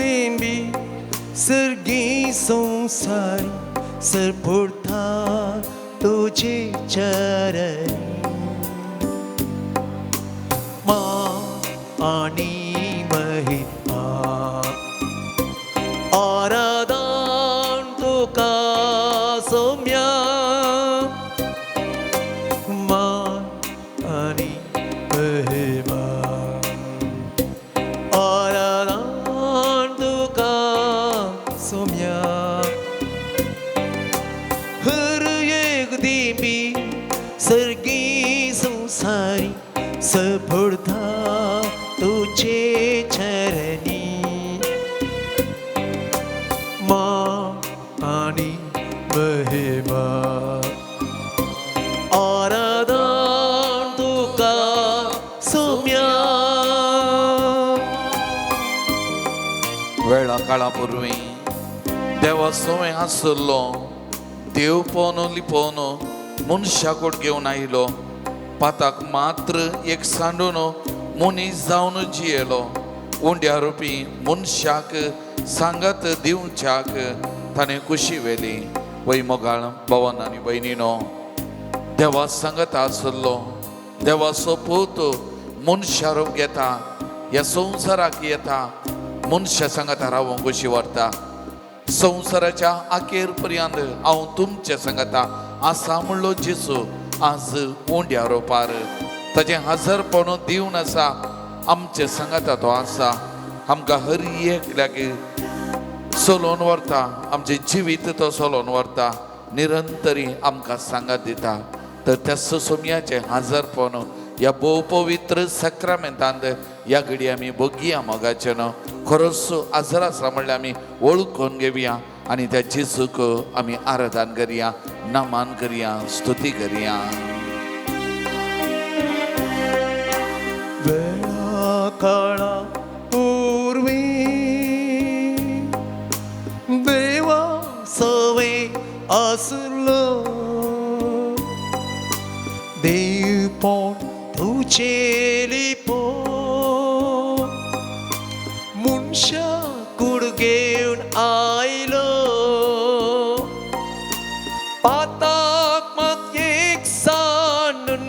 देंबी सर्गी संसार सरपुरता तुझे चरणी मां आणि महिमा आराधन तुका सौम्या मां आणि महिमा आराधन तुका सौम्या हर एक देवी सर्गी संसारी सपुर्धा तुझे चरणी मां आणि महिमा आराधन तुका सौम्या वेळा काळापूर्वी देवा सोय हासलो देव पोवन लिपोवन मनशाकोट घेवन आयलो पाताक मात्र एक सांडून मनीस जावन जियेलो उंड्या रुपी मनशाक सांगत दिवच्याक ताणें कुशी वेली वै मोगाळ भवन आनी भयणीनो देवा सांगत आसलो देवाचो पूत मनशा रूप घेता ह्या संवसाराक येता मनशा सांगता रावूंक कशी व्हरता संवसाराच्या अखेर पर्यंत हांव तुमच्या सांगता आसा म्हणलो जेसू आज उंड्या रोपार ताजें हजरपण दिवन आसा आमचे सांगता तो आसा आमकां हर एकल्याक चलोवन व्हरता आमचें जिवीत तो चलोवन व्हरता निरंतरी आमकां सांगत दिता तर त्या सोम्याचें हजरपण ह्या भोव पवित्र सक्रामेंतांत ह्या घडी आमी बगुया मोगाचें न्हू खरोच आजर आसा म्हणल्यार आमी वळखून घेवया आनी त्या जेजूक आमी आराधन करया नमन करया स्तुती करया वेळा काळा पूर्वी देवा सवे आसलो देव पण तुझे लिपो मनशा कुड घेवन आयलो पाताक मात एक सांडून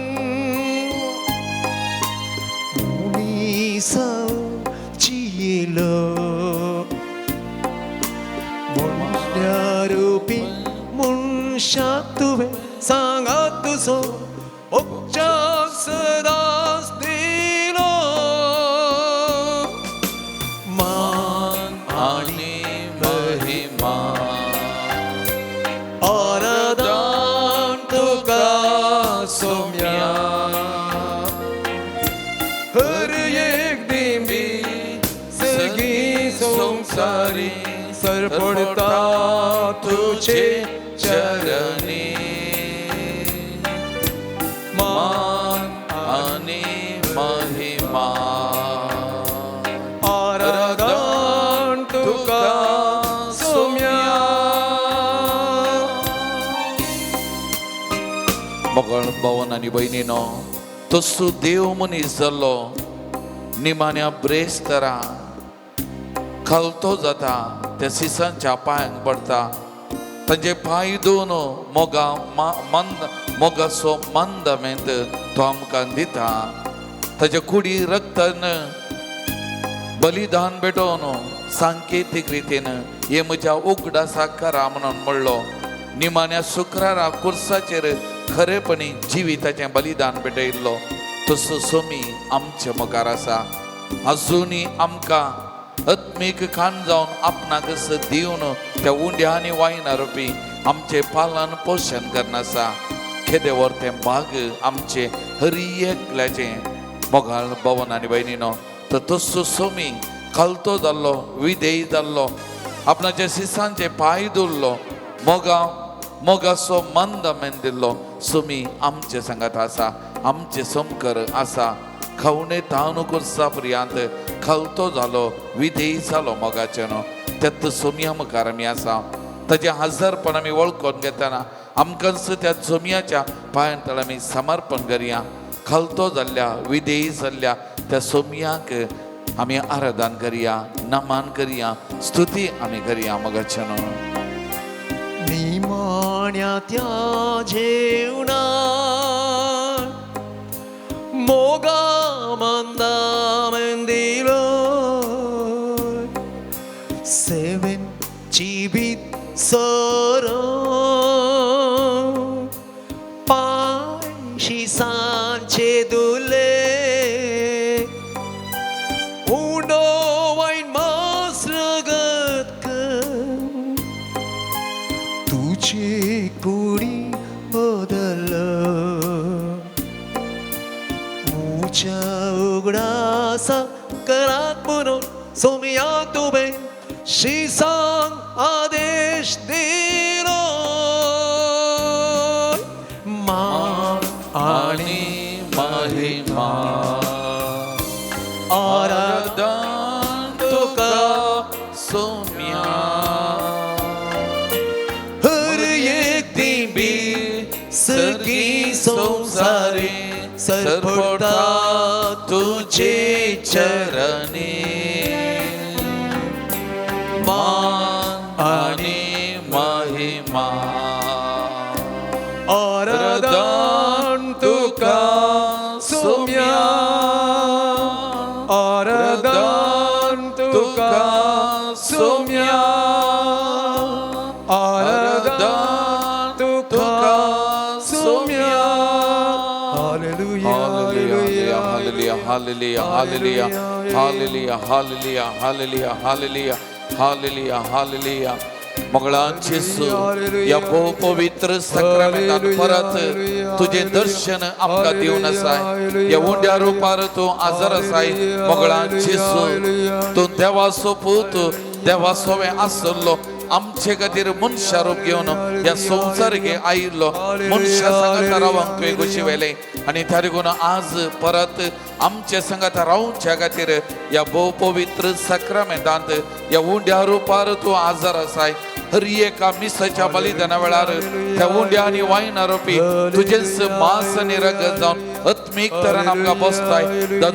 मनीसा जियेलो मनशा रुपी मनशाक तुवें सांगात तुजो उपचार सदांच दिलो मान आनी महिमा आराधन तुका सौम्या हर एक देवी सगळी संसारी सरपडता तुझे चरणी मान आनी महिमा आराधन तुका सौम्या मोगळ भवन आनी भयणीनो तसो देव मनीस जाल्लो निमाण्या ब्रेस्तरा खालतो जाता त्या सिसांच्या पांयांक पडटा तांचे पांय दोन मोगाचो मंदमेंत तो आमकां दिता ताच्या कुडी रक्तान बलिदान भेटोवन सांकेतीक रितीन हे म्हज्या उगडासा करा म्हणून म्हणलो निमाण्या शुक्रारा कुर्साचेर खरेपणी जिविताचें बलिदान भेटयल्लो तसो सोमी आमचे मुखार आसा अजुनी आमकां आत्मीक खाण जावन आपणाक दिवन त्या उंड्या आनी वायना रुपी आमचे पालन पोशण करनासा खेदे व्हरतें भाग आमचे हर एकल्याचें मोगाळ भवन आनी भयणीनो तर तसो सोमी खालतो जाल्लो विधेय जाल्लो आपणाच्या सिसांचे पांय दवरलो मोगाचो मंद मेन दिल्लो सोमी आमचे सांगात आसा आमचे समकर आसा खवणे तावन कुर्सा पर्यंत खालतो जालो विधेय जालो मोगाचे न्हू त्यात सोम्या मुखार आमी आसा ताचे हजरपण आमी वळखून घेतना आमकां त्या सोम्याच्या पांयां तळ आमी समर्पण करया खालतो जाल्ल्या विधेय जाल्ल्या त्या सोम्याक आम्ही आराधन करूया, नमन करूया, स्तुती आम्ही करूया मग छान निमाण्यात्या जेवणा मोगा मंदा मंदिलो सेवन जीवित सर पायशी सांचे दुले उडो वाईन मास्रगत तुझे कुडी बदल मुझ्या उघडासा करात म्हणून सोमिया तुबे शिसांग आदेश दिलो मान आणि महिमा आराधन तुका सौम्या हर एक दिबी सगळी संसारे सरपडता तुझे चरणी मान आणि महिमा आराधन तुका सौम्या आराधन तुका सौम्या आराधन तुका Soumya hallelujah Hallelujah, hallelujah, hallelujah, hallelujah, hallelujah, hallelujah, hallelujah, hallelujah, hallelujah. मंगळांची या पवित्र सक्रमेंतान परत तुझे दर्शन आमकां दिवन आसाय या उंड्या रुपार तूं आजर आसाय मंगळांची तूं देवाचो पूत देवाचोवे आसलो आमचे खातीर मनशा रूप घेवन या संसारके आयिल्लो मनशा संगत रावंक तुवें गोशिवेले आनी त्या देखून आज परत आमचे संगत रावच्या खातीर या पवित्र सक्रमेंतांत या उंड्या रुपार तूं आजार आसाय हर एका मिसाच्या बलिदाना वेळार त्या उंड्या आनी वायना रोपी तुजेच मांस आनी रगत जावन आत्मीक तरान आमकां बसताय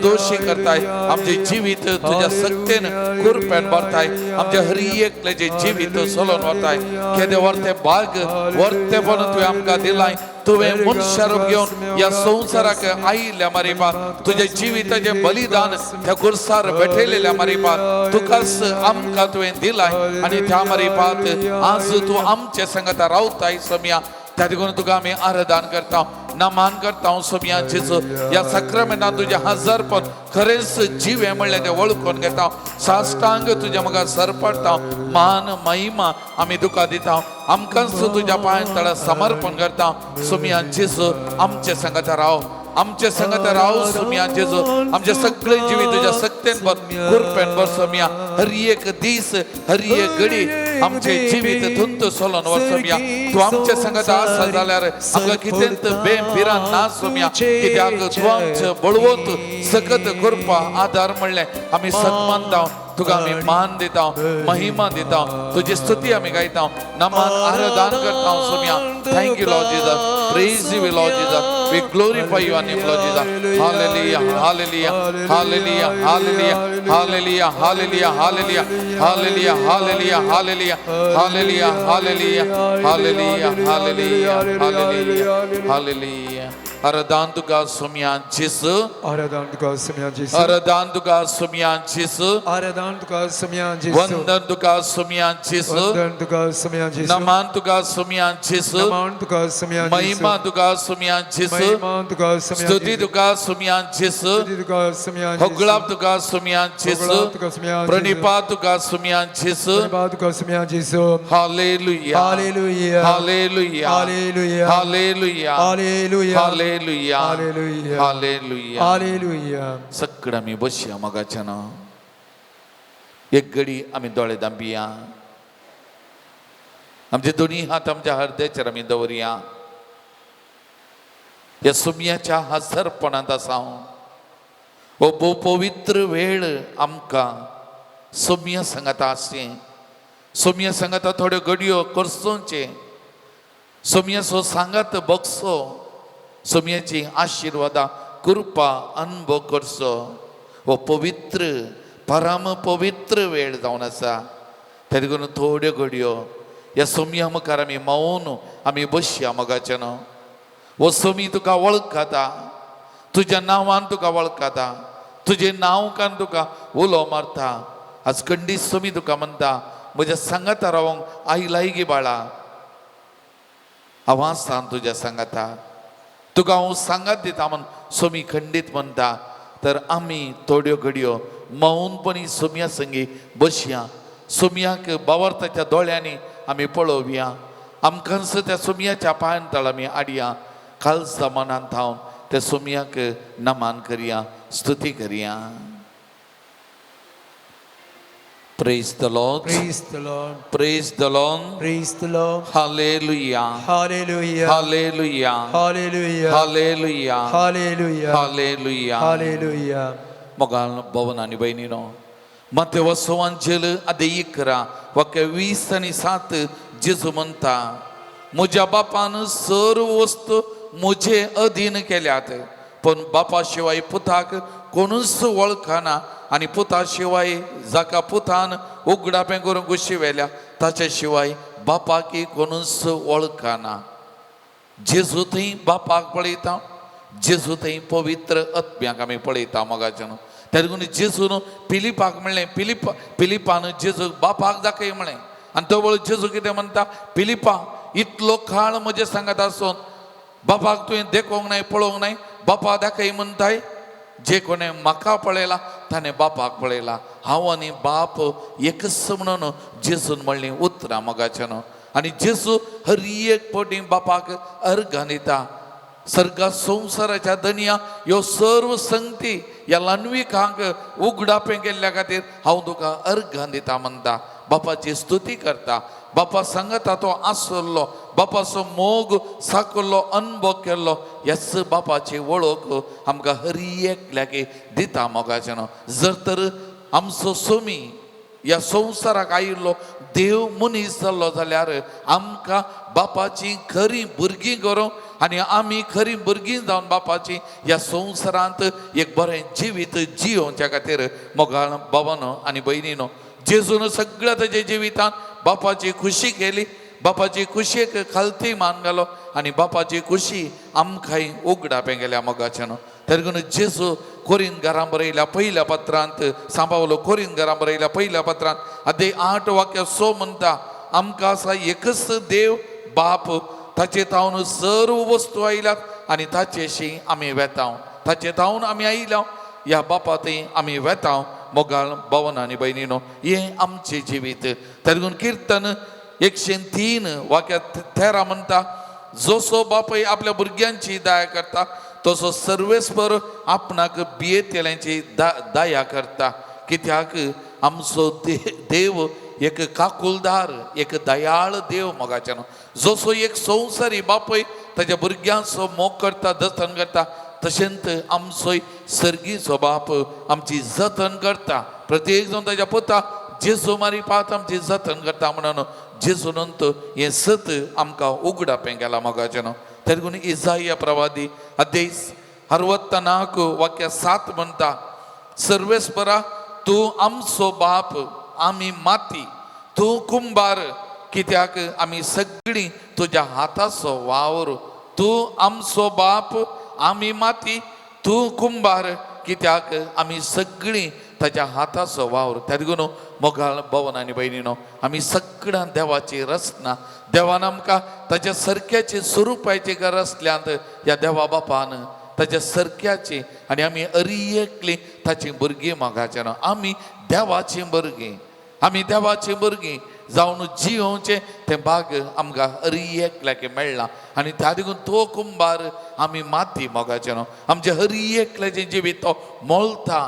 दोशी करताय आमचे जिवीत तुज्या सक्तेन कुरप्यान भरताय आमचे हर एकले जे जिवीत सोलोन वताय केदे वर्ते बाग वर्तेपण तुवें आमकां दिलाय तुवें मनशा रूप घेवन या संवसाराक आयिल्ल्या मारिपा तुझे जिविताचे बलिदान त्या कुर्सार भेटयलेल्या मारिपा तुकाच आमकां तुवें दिलाय आनी त्या मारिपात आज तूं आमचे संगत रावताय सोम्या त्या देखून तुका आमी आराधन करता नमान करता सोम्या जेजू या सक्रमेंतान तुझे हजारपण खरेंच जिवे म्हणलें तें वळखून घेता साश्टांग तुज्या मुखार सरपडटा मान महिमा आमी तुका दिता आमकांच तुज्या पांय तळा समर्पण करता सोम्या जेजू आमचे संगत राव आमचे संगत राव सोम्या जेजू आमचे सगळे जिवीत तुज्या सक्तेन भर कुरपेन भर सोम्या हर एक दीस हर एक घडी आमचे जिवीत धुंत सोलोन वर सोम्या तू आमचे संगत आसा जाल्यार आमकां कितेंत बेबिरान ना सोम्या कित्याक तू आमचे बळवत सकत करपा आधार म्हणलें आमी सन्मान दाव तुका आमी मान दिता महिमा दिता तुजी स्तुती आमी गायता नमान आराधन करता सोम्या thank you Lord Jesus praise you Lord Jesus we glorify your name Lord Jesus hallelujah hallelujah hallelujah hallelujah hallelujah hallelujah hallelujah hallelujah hallelujah hallelujah hallelujah hallelujah hallelujah hallelujah hallelujah आराधन तुका सोम्या जेजू आराधन तुका सोम्या जेजू आराधन तुका सोम्या जेजू आराधन तुका सोम्या जेजू वंदन तुका सोम्या जेजू वंदन तुका सोम्या जेजू नमन तुका सोम्या जेजू नमन तुका सोम्या जेजू महिमा तुका सोम्या जेजू महिमा तुका सोम्या स्तुति तुका सोम्या जेजू स्तुति तुका सोम्या जेजू होगलाप तुका सोम्या जेजू होगलाप तुका सोम्या जेजू प्रणिपात तुका सोम्या जेजू धन्यवाद तुका सोम्या जेजू hallelujah hallelujah hallelujah hallelujah hallelujah hallelujah hallelujah hallelujah hallelujah hallelujah सगळं आमी बसया मगाच्यान एक घडी आमी दोळे दांबिया आमचे दोन्ही हात आमच्या हृदयाचेर आमी दवरया या सोम्याच्या हजरपणांत आसा हो भोव पवित्र वेळ आमकां सोम्या सांगता आसचें सोम्या सांगता थोड्यो घडयो करचोचे सोम्याचो सांगात बगसो सोम्याची आशिर्वादा कृपा अनुभव करचो हो पवित्र परम पवित्र वेळ जावन आसा. तरी करून थोड्यो घडयो ह्या सोमया मुखार आमी मौन आमी बसया मोगाचें न्हू. वो सोमी तुका वळखता, तुज्या नांवान तुका वळखता, तुजे नांवकान तुका उलो मारता. आज खंडीत सोमी तुका म्हणटा म्हज्या सांगाता रावंक आयलाय गे बाळा. हांव आसां तुज्या सांगाता, तुका हांव सांगात दिता म्हण सोमी खंडीत म्हणटा. तर आमी थोड्यो घडयो मौनपणी सोमया संगी बसया. सोमयाक बावरताच्या दोळ्यांनी आमी पळोवया. आमकांच त्या सोमयाच्या पांयां तळ आमी आडया. खालसा मनांत थावन त्या सोमयाक नमान करया, स्तुती करया. Praise the Lord. Praise the Lord. Praise the Lord. Praise the Lord. Hallelujah. Hallelujah. Hallelujah. Hallelujah. Hallelujah. Hallelujah. Hallelujah. Hallelujah. मोगाल भवन आणि बहिणीनो, मत्तेव सुवांचेल अध्याय 11 वाक्य 20 आणि 7 जेजू म्हणता, म्हज्या बापान सर्व वस्तू म्हजे अधीन केल्यात, पण बापा शिवाय पुताक कोणूच वळखना आणि पुता शिवाय जाका पुतान उगडापें करून गुशिवेल्या ताचे शिवाय बापाक कोणूच वळखना. जेजू थंय बापाक पळयता, जेजू थंय पवित्र आत्म्याक आमी पळयता मोगाचें. त्या देखून जेजून पिलिपाक म्हणलें, पिलिपान जेजू बापाक दाखय म्हणलें. आनी तो वेळ जेजू कितें म्हणटा, पिलिपा इतलो काळ म्हजे सांगात आसून बापाक तुवें देखोंक नाय, पळोवंक नाय, बापा दाखय म्हणटाय. जे कोणें म्हाका पळयला ताणें बापाक पळयला. हांव आनी बाप एकच म्हणून जेजून म्हणलीं उतरां मोगाचें. आनी जेजू हर एक फावटी बापाक अर्घां दिता. सर्गा संवसाराच्या दनया ह्यो सर्व संगती ह्या लान्विकांक उगडापें केल्ल्या खातीर हांव तुका अर्घां दिता म्हणटा. बापाची स्तुती करता. बापा सांगता तो आसलो, बापाचो मोग साकल्लो, अनुभव केल्लो, ह्याच बापाची वळख आमकां हर एकल्याक दिता मोगाचें. जर तर आमचो सोमी ह्या संवसाराक आयिल्लो देव मनीस जाल्लो जाल्यार आमकां बापाची खरी भुरगीं करूंक आनी आमी खरी भुरगीं जावन बापाची ह्या संवसारांत एक बरें जिवीत जियोवच्या खातीर मोगाळ भावानो आनी भयणीनो, जेजून सगळ्या ताच्या जिवितांत बापाची खुशी केली. बापाची खुशयेक खालती मान घालो आनी बापाची खुशी आमकांय उगडापें गेल्या मोगाचें. तेगून जेजू कोरीन घरां बरयल्या पयल्या पत्रांत सांबावलो. कोरीन घरां बरयल्या पयल्या पत्रांत अध्याय 8 वाक्य 6 म्हणटा, आमकां आसा एकच देव बाप, ताचे तावन सर्व वस्तू आयल्यात आनी ताचेशी आमी वेताव. ताचे तावन आमी आयल्या, ह्या बापा थंय आमी वेताव. मोगाळ भावन आनी भयणीनो, हें आमचें जिवीत. तेगून कीर्तन 103 वाक्य 13 म्हणटा, जसो बापूय आपल्या भुरग्यांची दया करता तसो सर्वेस्पर आपणाक बियेतेल्यांची दया करता. कित्याक आमचो देव एक काकुलदार, एक दयाळ देव मोगाचें. जसो एक संवसारी बापूय ताच्या भुरग्यांचो मोग करता, जतन करता, तशेंच आमचोय सर्गीचो बाप आमची जतन करता. प्रत्येक जावन ताच्या पुता जेजू मारी पावता आमची जतन करता म्हणून जेजूनंत हें सत आमकां उगडापें गेलां मोगाचें. तेगून इसाया प्रवादी अध्याय 64 वाक्य 7 म्हणटा, सर्वेस्परा तूं आमचो बाप, आमी माती, तूं कुंभार, कित्याक आमी सगळीं तुज्या हाताचो वावर. तूं आमचो बाप, आमी माती, तूं कुंभार, कित्याक आमी सगळीं ताच्या हाताचो वावर. तेगून मोगाळ भवन आनी भयणीनो, आमी सगळ्यां देवाची रचना, देवान आमकां ताच्या सरक्याची स्वरुपाची गरज असल्यांत ह्या देवा बापान ताच्या सरक्याची आनी आमी अरियेकली ताची भुरगीं मोगाचें. आमी देवाची भुरगीं, आमी देवाची भुरगीं जावन जियोवचें तें भाग आमकां हरियेकल्याक मेळ्ळां. आनी त्या देखून तो कुंभार, आमी माती मोगाचें. आमचें हरियेकल्याचें जिवीत तो मोलता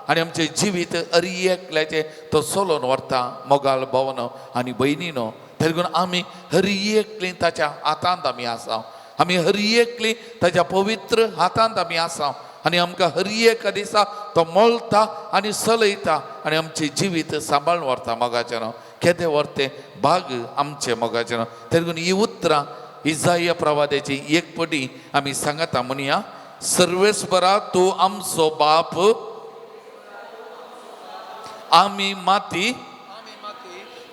आनी आमचें जिवीत हरियेकल्याचें तो चलोवन व्हरता मोगाळ भावनो आनी भयणीनो. तेगून आमी हरियेकलीं ताच्या हातांत आमी आसा. आमी हरियेकलीं ताच्या पवित्र हातांत आमी आसा आनी आमकां हरियेक दिसा तो मोलता आनी चलयता आनी आमचें जिवीत सांबाळून व्हरता मोगाचें. केदें व्हरतें भाग आमचें मोगाचें. तेगून ही उतरां इसाया प्रवाद्याची एक पटी आमी सांगता म्हणया, सर्वेस्परा तूं आमचो बाप, आम्ही माती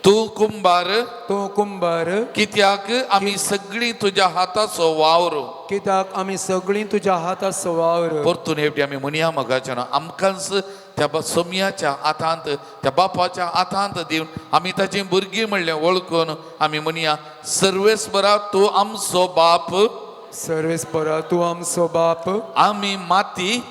तू कुंभार तो कुंभार कित्याक आम्ही सगळी तुझ्या हाताचो वावर कित्याक आमी सगळीं तुज्या हातांत वावर परतून हेवटी आमी म्हणया मगाच्यान आमकांच त्या सोमयाच्या हातांत त्या बापाच्या हातांत दिवन आमी ताची भुरगीं म्हणलें वळखून आमी म्हणया सर्वेस्परा तूं आमचो बाप सर्वेस्परा तूं आमचो बाप आमी माती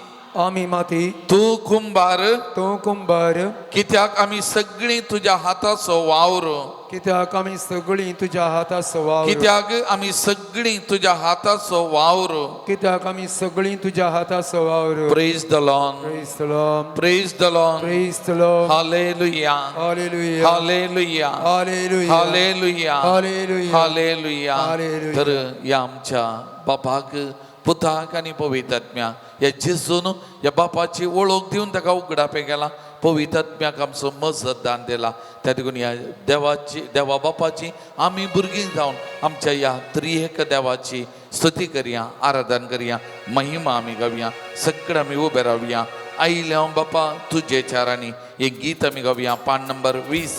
आमी माती तूं कुंभार तो कुंभार कित्याक आमी सगळीं तुज्या हाताचो वावर कित्याक आमी सगळीं तुज्या हातांत वावर कित्याक आमी सगळीं तुज्या हाताचो वावर कित्याक आमी सगळीं तुज्या हातांत वावर praise the Lord praise the Lord praise the Lord praise the Lord hallelujah hallelujah hallelujah hallelujah hallelujah hallelujah hallelujah hallelujah. तर या आमच्या बापाक पुताक आनी पवित्र आत्म्या या जेजून या बापाची वळख दिवन ताका उगडापे गेला पवित्र आत्म्याक आमचो मजत दान दिला त्या देखून या देवा बापाची आमी भुरगीं जावन आमच्या या त्रिएक देवाची स्तुती करया आराधन करया महिमा आमी गावया सगळें आमी उबे रावया आयल्या बापा तुजे चारांनी एक गीत आमी गावया पान नंबर 20.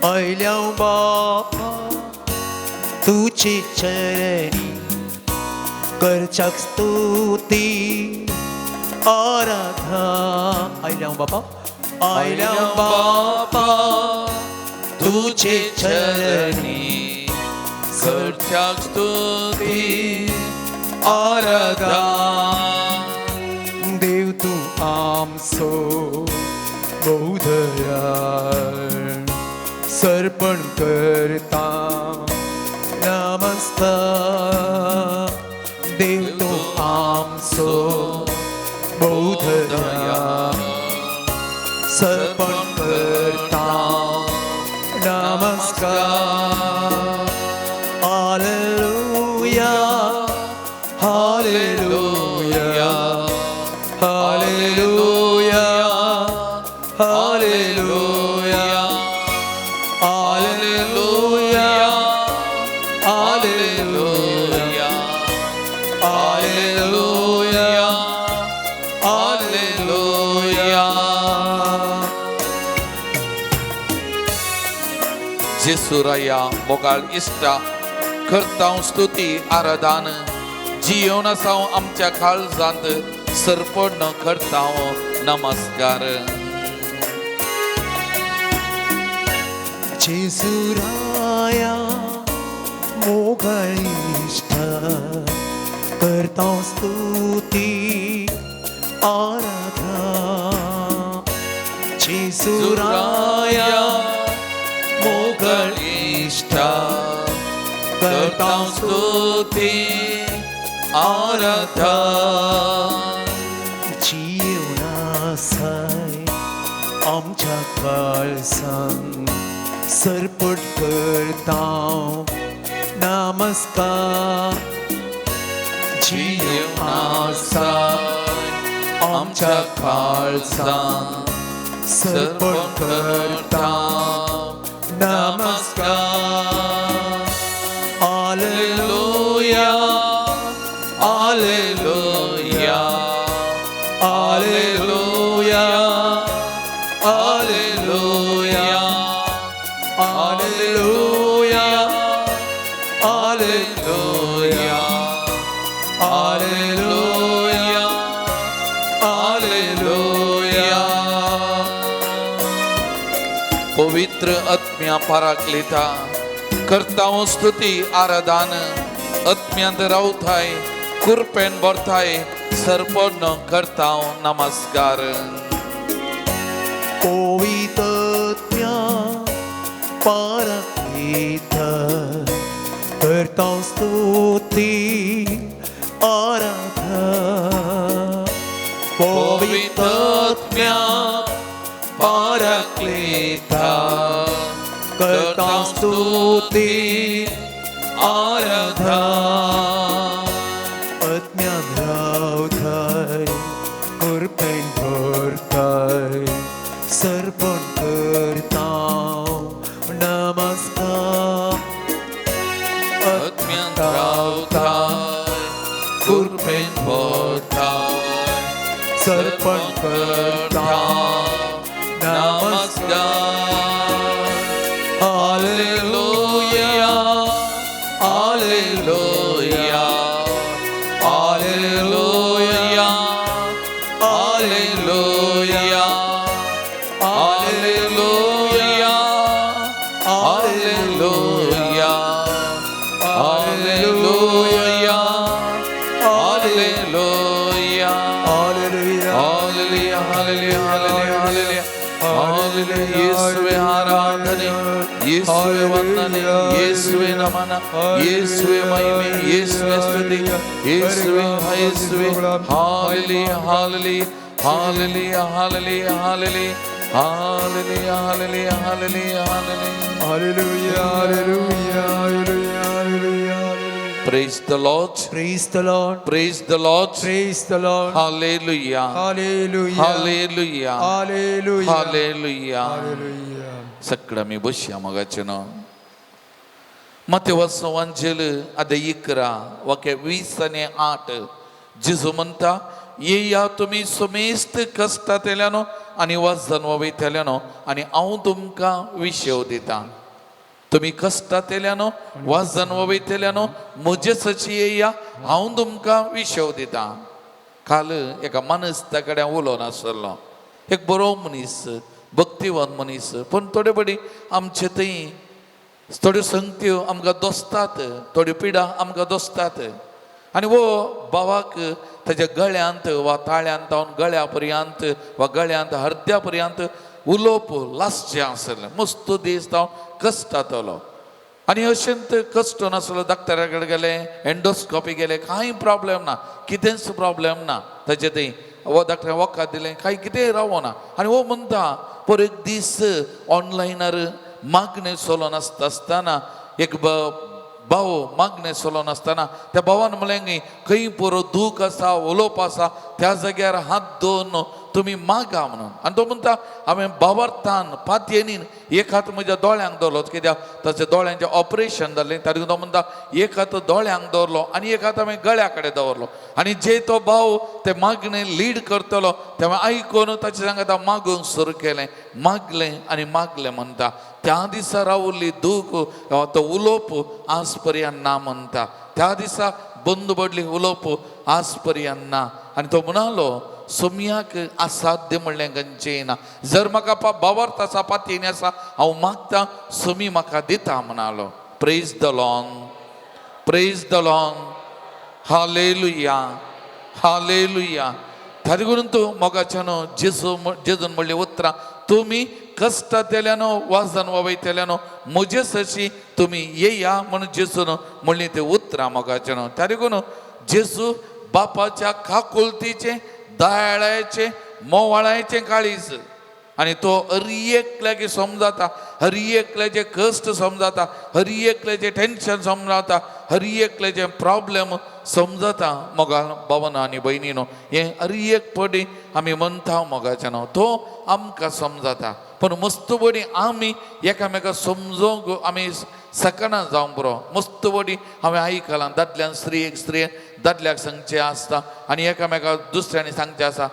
आयल्या बापा तुझे चरणी करच्याक स्तुती आराधना आयल्या बापा आयल्या बापा तुझे चरणी करच्याक स्तुती आराधना देव तू आमचो बहु दयाळ सर्पण करता नमस्कार देव तू आमचो बहु दयाळ सर्पण करता नमस्कार hallelujah hallelujah hallelujah hallelujah hallelujah hallelujah hallelujah hallelujah जेसुराया मोगाळ इष्टा करता स्तुती आराधन जियोन आसाव आमच्या काळजांत सरपण करता नमस्कार जेसुराया मोगळिष्ठ करता स्तुती आराधना जेसुराया मोगळिष्ठ करता स्तुती आराधना जीवनासाय आमच्या काळजांत सरपट करता नमस्कार जीवनासाय आमच्या काळजांत सरपट करता नमस्कार hallelujah hallelujah hallelujah hallelujah hallelujah hallelujah hallelujah hallelujah पवित्र आत्म्या पाराक्लिता करता स्तुती आराधन आत्म्यांत रावताय कुरपेन बरताय सरपण करता नमस्कार पवित्रत्या पाराक्लिता करता स्तुती आराधना पवित्रत्म्या पाराक्लिता करता स्तुती आराधना आत्म्यान रावताय कुरपेन भरताय सरपण करता नमस्कार सर्पण करता नमस्कार. Hallelujah, hallelujah, hallelujah, hallelujah, hallelujah, hallelujah, hallelujah, hallelujah, hallelujah hallelujah, hallelujah, hallelujah, hallelujah. येशुवे आराधने, येशुवे वंदने, येशुवे नमन, येशुवे महिमे, येशुवे स्तुति, येशुवे येशुवे. Hallelujah, hallelujah, hallelujah, hallelujah, hallelujah, hallelujah, hallelujah, hallelujah, hallelujah. Hallelujah, hallelujah, hallelujah, hallelujah. Praise the Lord. Praise the Lord. Praise the Lord. Praise the Lord. Hallelujah. Hallelujah. Hallelujah. Hallelujah. Hallelujah. Hallelujah. Sacra mi boshia magaceno. Mateus Vangelo adayikra wake 20:8 जिजू म्हणता ये या तुम्ही समेस्त कष्टांतल्यानो आनी वजन वयतल्यानो आनी हांव तुमकां विशेव दिता. तुम्ही कष्टांतल्यानो वजन वयतल्यानो म्हजेसची येया हांव तुमकां विशेव दिता. काल एका मनस्ता कडेन उलोवन आसलो, एक बरो मनीस, भक्तिवान मनीस, पण थोडे बडी आमचे थंय थोड्यो संगत्यो आमकां दोसतात, थोड्यो पिडा आमकां दोसतात. आनी वो भावाक ताच्या गळ्यांत वा ताळ्यांत जावन गळ्या पर्यंत वा गळ्यांत हर्द्या पर्यंत उलोवप लासचें आसलें. मस्त दीस जावन कश्टातलो आनी अशेंत कश्ट नासलो. डॉक्टरा कडेन गेले, एंडोस्कोपी गेले, कांय प्रॉब्लेम ना, कितेंच प्रॉब्लेम ना ताचे थंय. वो डॉक्टरान वखद दिलें, कांय कितेंय रावना. आनी वो म्हणटा पर एक दीस ऑनलायनार मागणें चलोवन आसतना एक भाव मागणें चलोवन आसतना त्या भावान म्हळें खंय पुरो दूख आसा, उलोवप आसा, त्या जाग्यार हात दवरून तुमी मागा म्हणून. आनी तो म्हणटा हांवें भावार्थान पातयेनीन एक हात म्हज्या दोळ्यांक दवरलो, कित्याक ताच्या दोळ्यांचें ऑपरेशन जाल्लें. तातूंत तो म्हणटा एक हात दोळ्यांक दवरलो आनी एक हात हांवें गळ्या कडेन दवरलो. आनी जे तो भाव ते मागणें लीड करतलो तेव्हा आयकून ताचे सांगता मागूंक सुरू केलें, मागलें आनी मागलें म्हणटा. त्या दिसा रावल्ली दूख तो उलोवप आज पर्यंत ना म्हणटा. त्या दिसा बंद पडली उलोवप आज पर्यंत ना. आनी तो म्हणालो सोमयाक असाध्य म्हणलें खंयचें ना. जर म्हाका भावार्थ आसा, पातयेनी आसा, हांव मागता, सोमी म्हाका दिता म्हणालो. Praise the Lord, praise the Lord, hallelujah, hallelujah. ताजे करून तूं मोगाच्यानो जेजून म्हणलें उतरां, तुमी कश्टांतल्यानो वजन वयतल्यानो म्हजेसची तुमी येया म्हणून जेजून म्हणलीं तें उतरां मोगाच्यानो. ताजे करून जेजू बापाच्या काकुलतीचें, दयाळाचें, मोवाळाचें काळीज. आनी तो हर एकल्याक समजाता, हर एकल्याचें कश्ट समजाता, हर एकल्याचें टेन्शन समजाता, हर एकल्याचें प्रॉब्लेम समजता. मोगा भावन आनी भयणीनो, हें हर एक पडी आमी म्हणटा मोगाच्यानो, तो आमकां समजाता. पण मस्त बडी आमी एकामेका समजोंक आमी सकना जावंक बरो. मस्त बडी हांवें आयकलां दादल्यान स्त्रियेक दादल्याक सांगचें आसता आनी एकामेकाक दुसऱ्यांनी सांगचें आसा.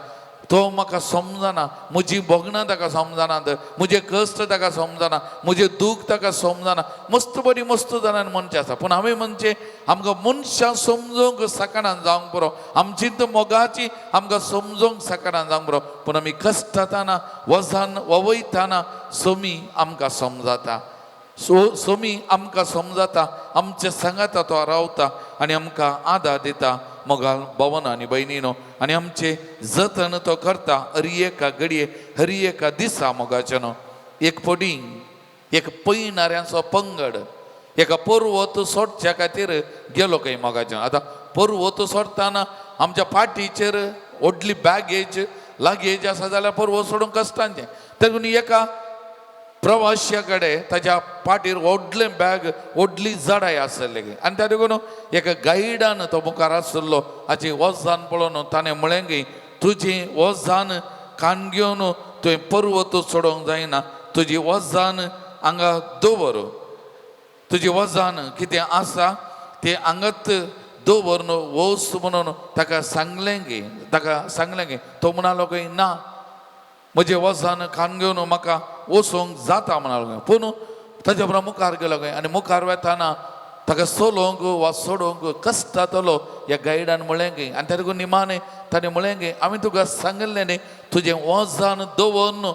तो म्हाका समजना, म्हजी भोगणां ताका समजनात, म्हजे कश्ट ताका समजना, म्हजें दूख ताका समजना. मस्त बरी मस्त जाणांनी म्हणचें आसा. पूण हांवें म्हणचें आमकां मनशां समजोंक सकारान जावंक बरो, आमची मोगाची आमकां समजोंक सकारान जावंक बरो. पूण आमी कश्टातना वजन वयताना सोमी आमकां समजाता. सोमी आमकां समजाता, आमच्या सांगाता तो रावता आनी आमकां आदार दिता. मोगाल भावन आनी भयणीनो, आनी आमचे जतन तो करता हर एका घडये, हर एका दिसा मोगाच्यानो. एक पडी एक पयणाऱ्यांचो पंगड एका पर्वत सोडच्या खातीर गेलो खंय मोगाच्यान. आतां पर्वत सोडटाना आमच्या पाठीचेर व्हडली लागेज आसा जाल्यार पर्वत सोडूंक कश्टांचें. देखून एका प्रवाश्या कडेन ताच्या पाठीर व्हडलें बॅग, व्हडली जडाय आसलेली. आनी त्या देखून एका गायडान तो मुखार आसलो, हाची वजन पळोवन ताणें म्हळें की तुजी वजन कान घेवन तुवें पर्वत सोडोंक जायना, तुजी वजन हांगा दवर, तुजें वजन कितें आसा तें हांगाच दवरून वोस म्हणून ताका सांगलें गे तो म्हणालो की ना म्हजे वजान खाण घेवन म्हाका वसोंक जाता म्हणालो पूण ताच्या बरोबर मुखार गेलो गय आनी मुखार वेताना ताका सोलोंक वा सोडोंक कश्ट जातलो ह्या गायडान म्हळें गे आनी ताका निमाणें ताणें म्हळें गे आमी तुका सांगलें न्ही तुजें वजान दवरून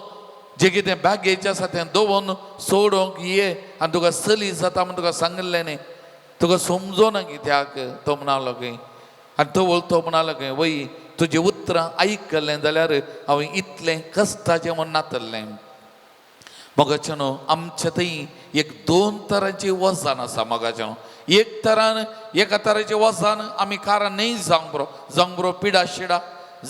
जें कितें बॅगेज आसा तें दवरून सोडोंक ये आनी तुका चली जाता म्हण तुका सांगलें न्ही तुका समजो ना कित्याक तो म्हणालो गे आनी तो म्हणालो गे वय तुजें उतरां आयकलें जाल्यार हांवें इतलें कश्टाचें म्हण नातल्लें मोगाचेनो आमच्या थंय एक दोन तरांची वजान आसा मोगाचेनो एका तरांचें वजान आमी कारां न्ही जावंक बरो पिडा शिडा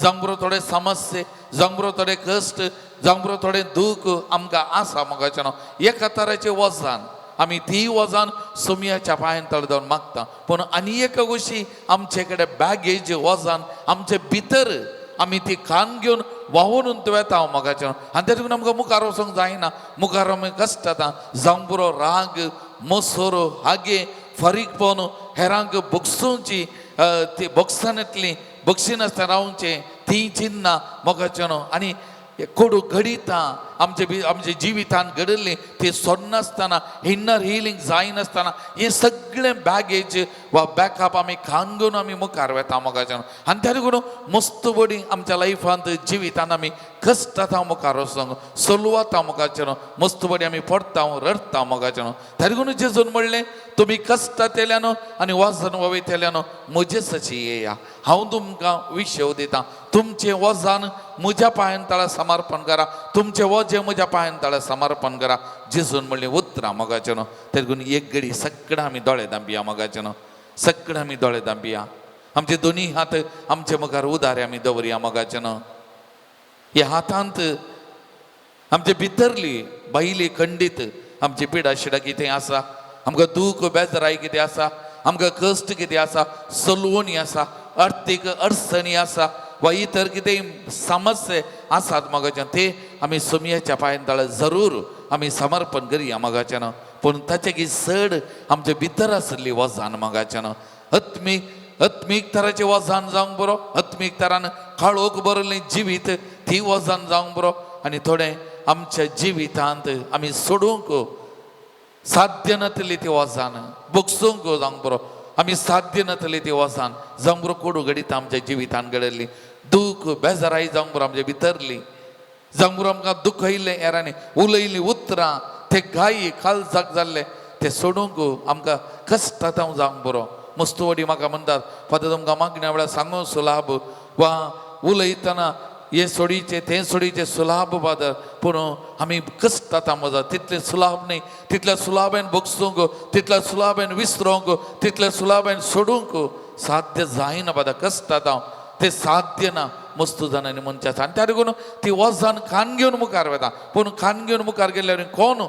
जावंक बरो थोडे समस्ये जावंक बरो थोडे कश्ट जावंक बरो थोडे दूख आमकां आसा मोगाचेनो एका तरांचें वजान आमी ती वजान सुमयाच्या पांयां तळदवन मागता पूण आनी एक गोशी आमचे कडेन बॅगेज वजान आमचे भितर आमी ती खाण घेवन वाहून वेता मोगाचें आनी तेतून आमकां मुखार वचोंक जायना मुखार आमी कश्ट जाता जावंक बरो राग मोसोर हागे फारीकपण हेरांक भोगसूंची ती भोगसनांतली भोगशीनासतना रावचें ती चिन्ना मोगाचें आनी कोडू घडिता आमचे जिवितान घडिल्ली ती सोडनासतना इन्नर हिलींग जायनासतना हें सगळें बॅगेज वा बॅकअप आमी खाण घेवन आमी मुखार वेता मोगाचें आनी त्या लागून मस्त बडी आमच्या लायफांत जिवितान आमी कश्ट जाता मुखार वचोंक चलवता मोगाचें मस्त बडी आमी पडटा रडटा मोगाचें त्या लागून जेजून म्हणलें तुमी कश्ट तेल्यान आनी वजन वयतल्यान म्हजे सची येया हांव तुमकां विशव दितां तुमचें वजन म्हज्या पांयां तळा समर्पण करा तुमचें वजें म्हज्या पांयां तळा समर्पण करा जेजून म्हणलें उतरां मोगाचें त्या लागून एक घडी सगळें आमी दोळे धांपिया मोगाचें सगळें आमी दोळे धांपिया आमचे दोनी हात आमचे मुखार उदारे आमी दवरया मोगाचें ह्या हातांत आमचे भितरली भायली खंडीत आमची पिडा शिडा कितें आसा आमकां दूख बेजाराय कितें आसा आमकां कश्ट कितें आसा चलवणी आसा अर्थीक अडचणी आसा वा इतर कितें समस्या आसात मोगाचें ते आमी सुमयाच्या पांयां तळा जरूर आमी समर्पण करया मोगाचें पूण ताचे की चड आमचे भितर आसली वजान मोगाचें आत्मीक तराचें वजान जावंक बरो आत्मीक तरान काळोख भरिल्लें जिवीत ती वजान जावंक बरो आनी थोडें आमच्या जिवितांत आमी सोडूंक साध्य नातली ती वजान भोगसूंक जावंक बरो आमी साध्य नातली ती वजान जावंक बरो कोडू घडिता आमच्या जिवितान घडयल्ली दूख बेजाराई जावंक बरो आमच्या भितरली जावंक बरो आमकां दुखयल्लें हेरांनी उलयलीं उतरां ते घाई काळजाक जाल्ले ते सोडूंक आमकां कश्ट जाता जावंक बरो मस्तवडी म्हाका म्हणटात फादर तुमकां मागण्या वेळार सांगूं सुलाभ वा उलयतना हे सोडीचे तें सोडीचे सुलाभ फादर पूण आमी कश्ट जाता म्हजो तितलें सुलाभ न्ही तितल्या सुलाभेन भोगसूंक तितल्या सुलाभेन विसरोंक तितल्या सुलाभेन सोडूंक साध्य जायना फादर कश्ट जाता ते साध्य ना मस्त जाणांनी मनशां आसा आनी त्या लागून ती वजान खाण घेवन मुखार वता पूण खाण घेवन मुखार गेल्यार कोण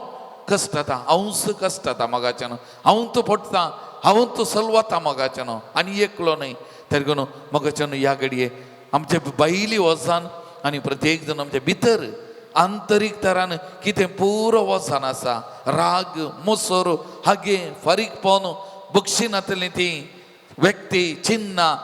कश्ट जाता हांवूच कश्ट जाता मोगाचें हांव तूं पडटा हांव तूं चलवता मोगाचें आनी एकलो न्हय त्या लागून मोगाचें ह्या घडये आमचे भायली वजान आनी प्रत्येक जण आमच्या भितर आंतरीक तरान कितें पुरो वजान आसा राग मोसोर हागे फारीकपण बक्षिनांतलीं ती व्यक्ती चिन्नां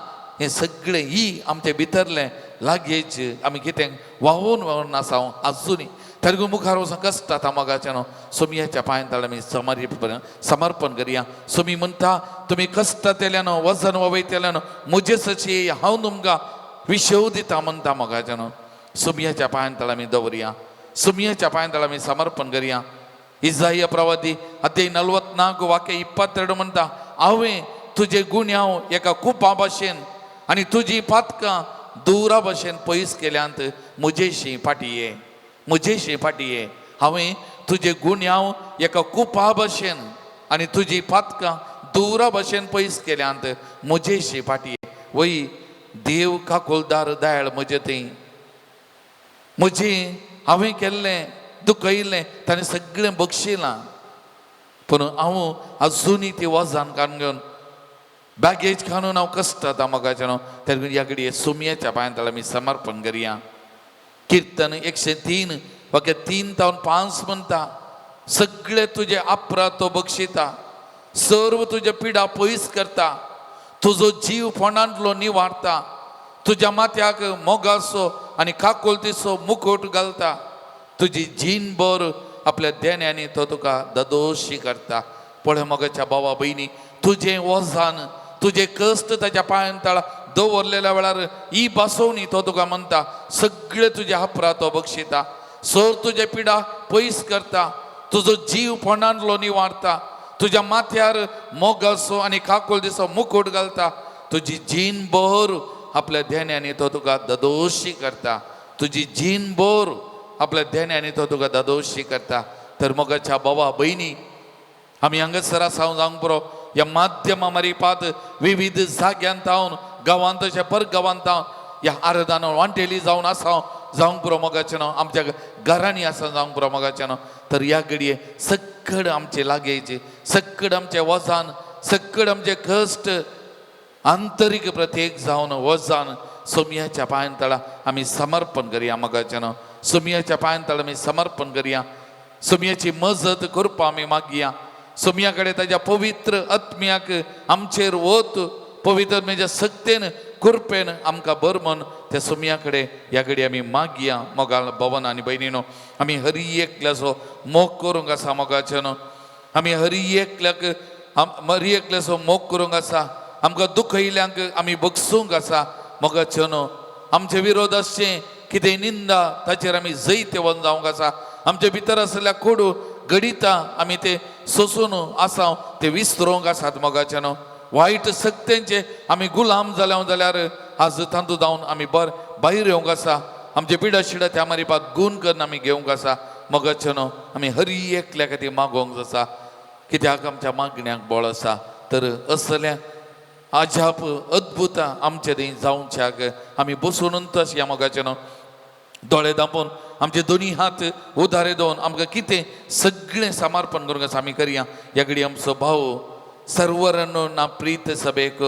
हें सगळें ही आमचे भितरलें लागींच आमी कितें व्हांवून आसा आजुनी त्या लागून मुखार वचून कश्ट जाता मोगाचें सुमयाच्या पांयां तळा आमी समर्पण करया सुमी म्हणटा तुमी कश्ट तेल्यान वजन वयतल्यान म्हजे सची हांव तुमकां विशव दिता म्हणटा मोगाचें सुमयाच्या पांयां तळा आमी दवरया सुमयाच्या पांयां तळा आमी समर्पण करया इसाया प्रवादी अध्याय 44 वाक्य 22 म्हणटा हांवें तुजे गुन्यांव एका कुपा भाशेन आनी तुजी पातकां दुरा भाशेन पयस केल्यांत म्हजेशी फाटी ये हांवें तुजे गुन्यांव एका कुपा भाशेन आनी तुजी पातकां दुरा भाशेन पयस केल्यांत म्हजेशी फाटी ये वय देव काकुलदार दयाळ म्हजे थंय म्हजें हांवें केल्लें दुखयल्लें ताणें सगळें बक्षिलां पूण हांव आजुनी ती वजान काडून घेवन बॅगेज काडून हांव कश्ट जाता मोगाचें त्या ह्या घडये सुमयाच्या पांयां तळा आमी समर्पण करया किर्तन 103 वाक्य 3 ते 5 म्हणटा सगळे तुजे अपराध तो बक्षिता सर्व तुजे पिडा पयस करता तुझो जीव फोंडांतलो निवाडटा, तुज्या माथ्याक मोगासो आनी काकोलतीचो मुकुट घालता, तुजी जीनभर आपल्या देण्यानी तो तुका ददोशी करता. पळय मोगाच्या भावा भयणी, तुजें वजान तुजे कश्ट ताच्या पांयां तळा दवरलेल्या वेळार ही बसोवणी तो तुका म्हणटा, सगळे तुजे अपराध तो बक्षिता, सर तुजे पिडा पयस करता, तुजो जीव फोंडांतलो निवाडता, तुज्या माथ्यार मोगासो आनी काकोलतीचो मुकुट घालता, तुजी जीनभर आपल्या देण्यानी तो तुका ददोशी करता, तुजी जीनभर आपल्या देण्यानी तो तुका ददोशी करता. तर मोगाच्या भावा भयणी, आमी हांगासर सावन जावंक पुरो ह्या माध्यमा मारिपात विविध जाग्यांत हांव गांवांत तशें परगांवांत हांव ह्या आराधना वांटेली जावन आसा जावंक पुरो मोगाचें न्हू, आमच्या घरांनी आसा जावंक पुरो मोगाचें न्हू. तर ह्या घडये सक्कड आमचे लागेचे, सक्कड आमचे वजान, सक्कड आमचे कश्ट आंतरीक प्रत्येक जावन वजान सोमयाच्या पांयां तळा आमी समर्पण करया मोगाचें न्हू. सोमयाच्या पांयां तळा आमी समर्पण करया, सोमयाची मजत करपा आमी मागया. सोमया कडेन ताच्या पवित्र आत्म्याक आमचेर वत, पवित्र म्हणजे सक्तेन कृपेन आमकां बर म्हण त्या सोमया कडेन ह्या घडी आमी मागया. मोगाळ भवन आनी भयणीनो, आमी हरी एकल्याचो मोग करूंक आसा मोगाचें न्हू. आमी हरी एकल्याचो मोग करूंक आसा. आमकां दुख येयल्यांक आमी बगसूंक आसा मोगाचें न्हू. आमचे विरोध आसचें कितें निंदा ताचेर आमी जैत येवन जावंक आसा. आमचे भितर आसलेल्या कोडू गडिता आमी ते सोसून आसा ते विसरोंक आसात मोगाचें न्हू. वायट सक्तेंचे आमी गुलाम जाल्यार आज तांतू जावन आमी भायर येवंक आसा. आमचे पिडा शिडा त्या मारिपात गूण करून आमी घेवंक आसा मोगाचें न्हू. आमी हरी एकल्या खातीर मागोवंक आसा, कित्याक आमच्या मागण्यांक बळ आसा. तर असल्या अजाप अद्भुत आमचे थंय जावच्याक आमी बसूनच या मोगाचें न्हू. दोळे धांपून आमचे दोनी हात उदारे दवन आमकां कितें सगळें समर्पण करूंक आसा आमी करया. ह्या घडी आमचो भाव सर्वरनो ना प्रीत सभेक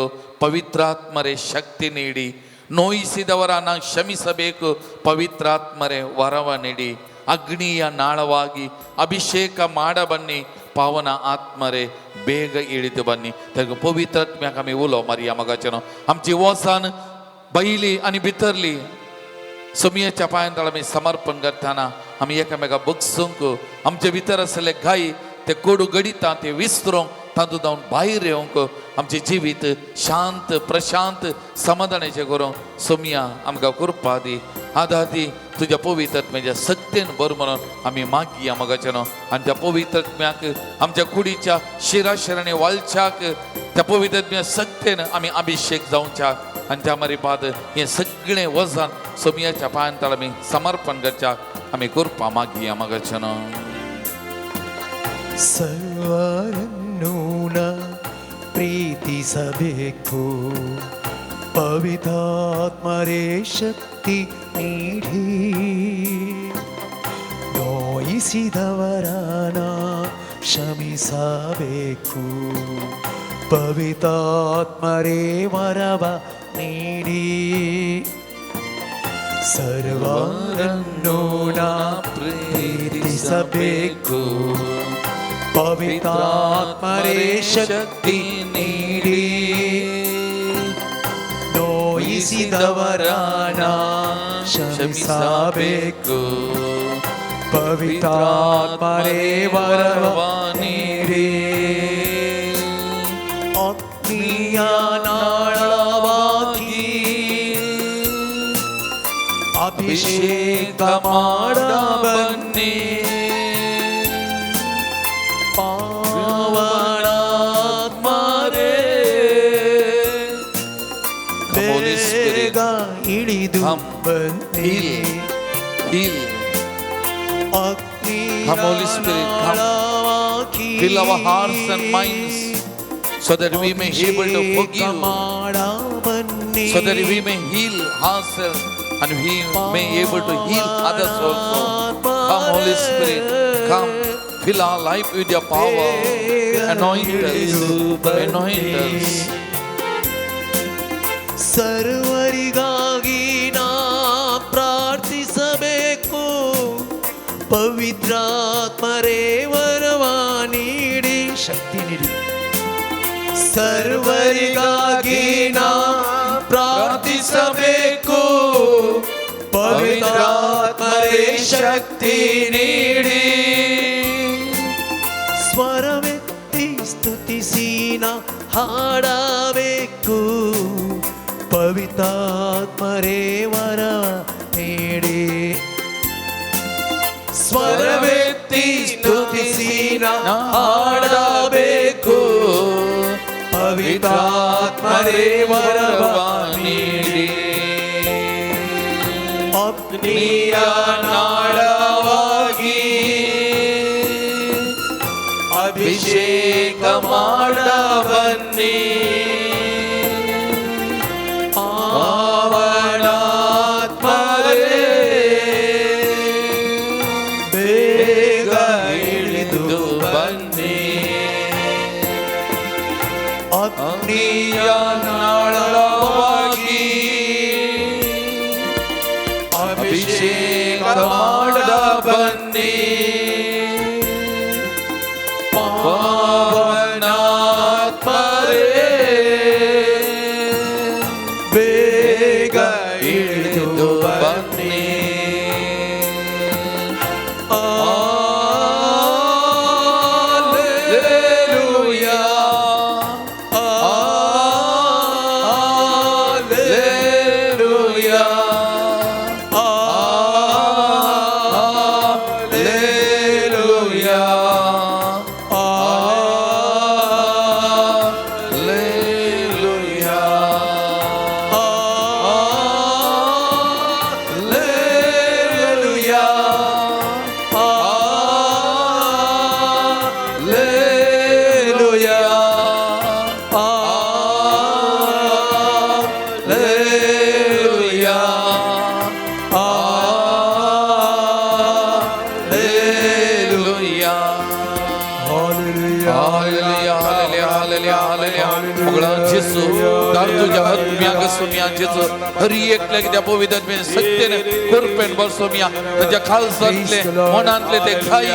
पवित्रात्मरे शक्ती ನೀಡಿ, ನೋಯಿಸಿದವರ ನಾ ಕ್ಷಮಿಸಬೇಕು ಪವಿತ್ರಾತ್ಮರೆ ವರವ ನೀಡಿ, ಅಗ್ನಿಯ ನಾಳವಾಗಿ ಅಭಿಷೇಕ ಮಾಡಬನ್ನಿ, ಪಾವನ ಆತ್ಮರೆ ಬೇಗ ಇಳಿದು ಬನ್ನಿ. तर पवित्रात्म्याक आमी उलो मारया मोगाचें न्हू. आमची वोसान बैली आनी भितरली सोमयाच्या पांयां तळा आमी समर्पण करतना आमी एकामेका बगसूंक, आमचे भितर आसले घाई ते कोडू गडिता ते विसरूंक तातूंत जावन भायर येवंक आमचे जिवीत शांत प्रशांत समाधानाचें करूंक सोमया आमकां कृपा दी, आदार दी. तुज्या पवित्रात्म्याच्या सक्तेन बर म्हणून आमी मागया मोगाचें न्हू. आनी त्या पवित्रात्म्याक आमच्या कुडीच्या शिराशिरांनी वालच्याक त्या पवित्रात्म्या सक्तेन आमी अभिषेक जावच्याक आनी त्या मारिपाद हें सगळें वजन सोमयाच्या पांयां तळा आमी समर्पण करच्याक आमी कृपा मागया मोगाचें न्हू. ಸರ್ವರನ್ನೂನ ಪ್ರೀತಿಸಬೇಕು, ಪವಿತ್ರಾತ್ಮರೇ ಶಕ್ತಿ ನೀಡಿ, ನೋಯಿಸಿದವರನ ಕ್ಷಮಿಸಬೇಕು, ಪವಿತ್ರಾತ್ಮರೇ ವರವ ನೀಡಿ. ಸರ್ವರನ್ನೂನ ಪ್ರೀತಿಸಬೇಕು, ಪವಿತ್ರಾತ್ಮರೇ ಶಕ್ತಿ ನೀಡಿ, ನೋಯಿಸಿದವರನ ಕ್ಷಮಿಸಬೇಕು, ಪವಿತ್ರಾತ್ಮರೇ ವರವ ನೀಡಿ. ಅಗ್ನಿಯ ನಾಳವಾಗಿ ಅಭಿಷೇಕ ಮಾಡಬನ್ನಿ, ಪಾವನಾತ್ಮರೇ ಬೇಗ ಇಳಿದು ಬನ್ನಿ. Come Holy Spirit, come. Fill our hearts and minds so that we may be able to forgive, so that we may heal ourselves and we may be able to heal others also. Come Holy Spirit, come. Fill our life with your power. Anoint us. Anoint us. ಸರ್ವರಿಗಾಗಿ ನಾ ಪ್ರಾರ್ಥಿಸಬೇಕು, ಪವಿತ್ರಾತ್ಮರೇ ವರವ ನೀಡಿ, ಶಕ್ತಿ ನೀಡಿ. ಸರ್ವರಿಗಾಗಿ ನಾ ಪ್ರಾರ್ಥಿಸಬೇಕು ಪವಿತ್ರಾತ್ಮರೇ ಶಕ್ತಿ ನೀಡಿ ಸ್ವರವೆತ್ತಿ ಸ್ತುತಿಸಿ ನಾ ಹಾಡಬೇಕು ಪವಿತ್ರಾತ್ಮರೇ ವರ ನೀಡಿ ಸ್ವರವೆತ್ತಿ ಸ್ತುತಿಸಿ ನಾ ಹಾಡಬೇಕು ಪವಿತ್ರಾತ್ಮರೇ ವರವ ನೀಡಿ ಅಗ್ನಿಯ ನಾಳವಾಗಿ ಅಭಿಷೇಕ ಮಾಡ ಬನ್ನಿ ಪಾವನಾತ್ಮರೇ ಬೇಗ ಇಳಿದು ಬನ್ನಿ ಅಗ್ನಿಯ ನಾಳವಾಗಿ ಅಭಿಷೇಕ ಮಾಡ ಬನ್ನಿ ಪಾವನಾತ್ಮರೇ ಬೇಗ ಇಳಿದು ಬನ್ನಿ Alleluia Alleluia Alleluia तुझ्या आत्म्याग सोमिया जेच हरी एकल्या त्या पवित्रमे सत्यने कुरपेन बर सोमिया तुझ्या खालसातले मनातले ते खाई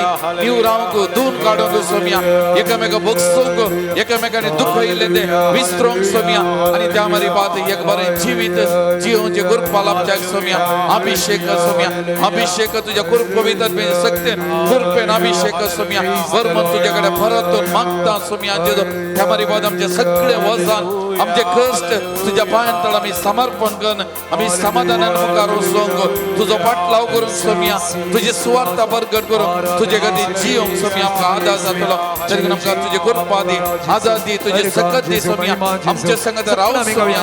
निवरांको दून काढून सोमिया एकमेका बघसोंको एकमेकाने दुःख इले ते विस्त्रोंग सोमिया आणि त्यामध्ये पाहत एक बारे जीवित जीवनचे गुरपालापच्या सोमिया अभिषेक सोमिया अभिषेक तुझ्या कुर पवित्रमे सत्य कुरपेन अभिषेक सोमिया वर्मन तुझ्याकडे परतून मागता सोमिया जे त्यामध्ये पाहत आमचे सगळे वजन आमचे कष्ट तुझ्या पायांतळ आम्ही समर्पण करून आम्ही समाधानाने मुखारून सोंगो तुझं पाठलाव करून सोमिया तुझे स्वार्थ प्रगट करून तुझे गती जीव सोमिया आमका आधार जातलो तरी आमका तुझे कृपा दे आजादी तुझे सकत दे सोमिया आमच्या संगत राहू सोमिया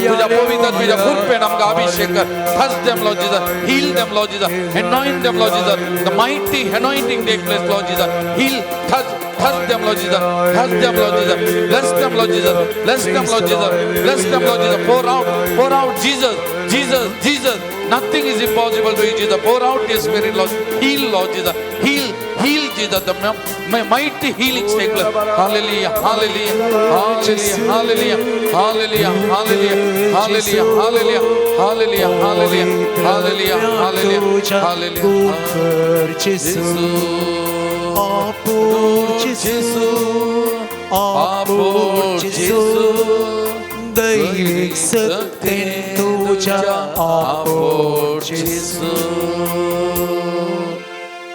तुझ्या पवित्र तुझ्या कृपेन आमका अभिषेक कर touch them Lord Jesus heal them Lord Jesus anoint them Lord Jesus the mighty anointing take place Lord Jesus heal touch them Lord Jesus touch them Lord Jesus bless them Lord Jesus bless them Lord Jesus bless them Lord Jesus pour out Jesus Jesus Jesus nothing is impossible to you Jesus pour out your spirit Lord heal Lord Jesus heal Jesus the mighty healing take place hallelujah hallelujah hallelujah hallelujah hallelujah hallelujah hallelujah hallelujah hallelujah hallelujah hallelujah hallelujah Jesus Apur Jesus दैविक सत्य तुझ्या Apur Jesus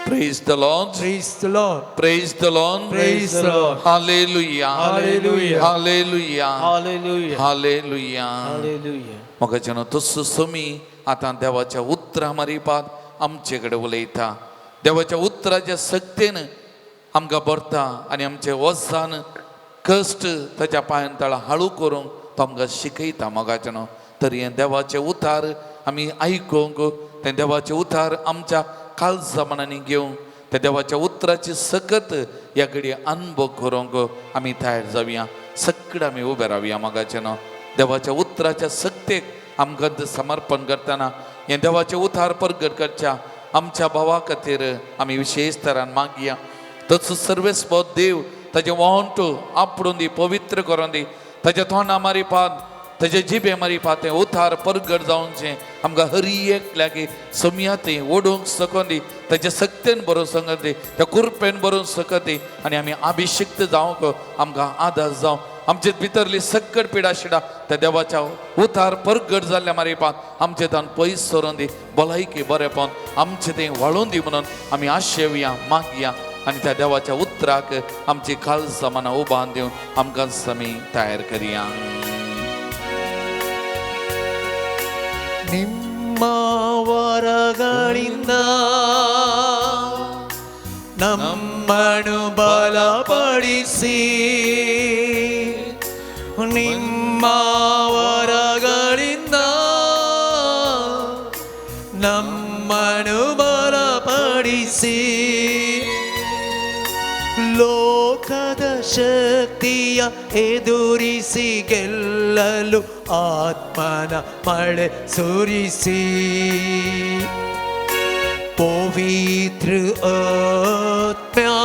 Praise the Lord. Praise the Lord. Praise the Lord. Praise the Lord. Hallelujah. Hallelujah. Hallelujah. Hallelujah. Hallelujah. Hallelujah. मग जण तसं तुम्ही आता देवाच्या उत्तरामारीपात आमच्याकडे उलयता देवाच्या उत्तराच्या सत्तेन आमकां भरता आनी आमचे वजान कश्ट ताच्या पांयांतळा हळू करूंक तो आमकां शिकयता मोगाचें तरी हें देवाचें उतार आमी आयकूंक तें देवाचें उतार आमच्या काल जमान्यांनी घेवंक त्या देवाच्या उतराची सकत ह्या घडये अनुभव करूंक आमी तयार जावया सगळे आमी उबे रावया मोगाचें देवाच्या उतराच्या सक्तेक आमकां समर्पण करतना हें देवाचें उतार प्रगट करच्या आमच्या भावा खातीर आमी विशेष तरान मागया तसो सर्वेस्व देव ताजे वांटो आपडून दी पवित्र करून दी ताच्या तोंडा मारी पात ताजे जिबे मारी पात तें उतार प्रगट जावनचें आमकां हर एकल्या की समियाती ओडूंक सकून दी ताचे सक्तेन बरोवन सकत दी त्या कुरपेन बरोवन सकत दी आनी आमी अभिषिक्त जावंक आमकां आदार जावं आमचे भितरली सकट पिडा शिडा त्या देवाच्या उतार परगट जाल्ल्या मारेपान आमचे तान पयस सरोन दी भलायकी बरेपण आमचे ते वाळून दी म्हणून आमी आशेवया मागया आणि त्या देवाच्या उतराक आमची खालसा मना उबान दिवन आमकां समी तयार करिया. ನಿಮ್ಮ ವರಗಳಿಂದ ನಮ್ಮನ್ನು ಬಲಪಡಿಸಿ ನಿಮ್ಮ ವರಗಳಿಂದ ನಮ್ಮನ್ನು ಬಲಪಡಿಸಿ ಲೋಕದ ಶಕ್ತಿಯ ಎದುರಿಸಿ ಗೆಲ್ಲಲು ಆತ್ಮನ ಮಳೆ ಸುರಿಸಿ पवित्र आत्म्या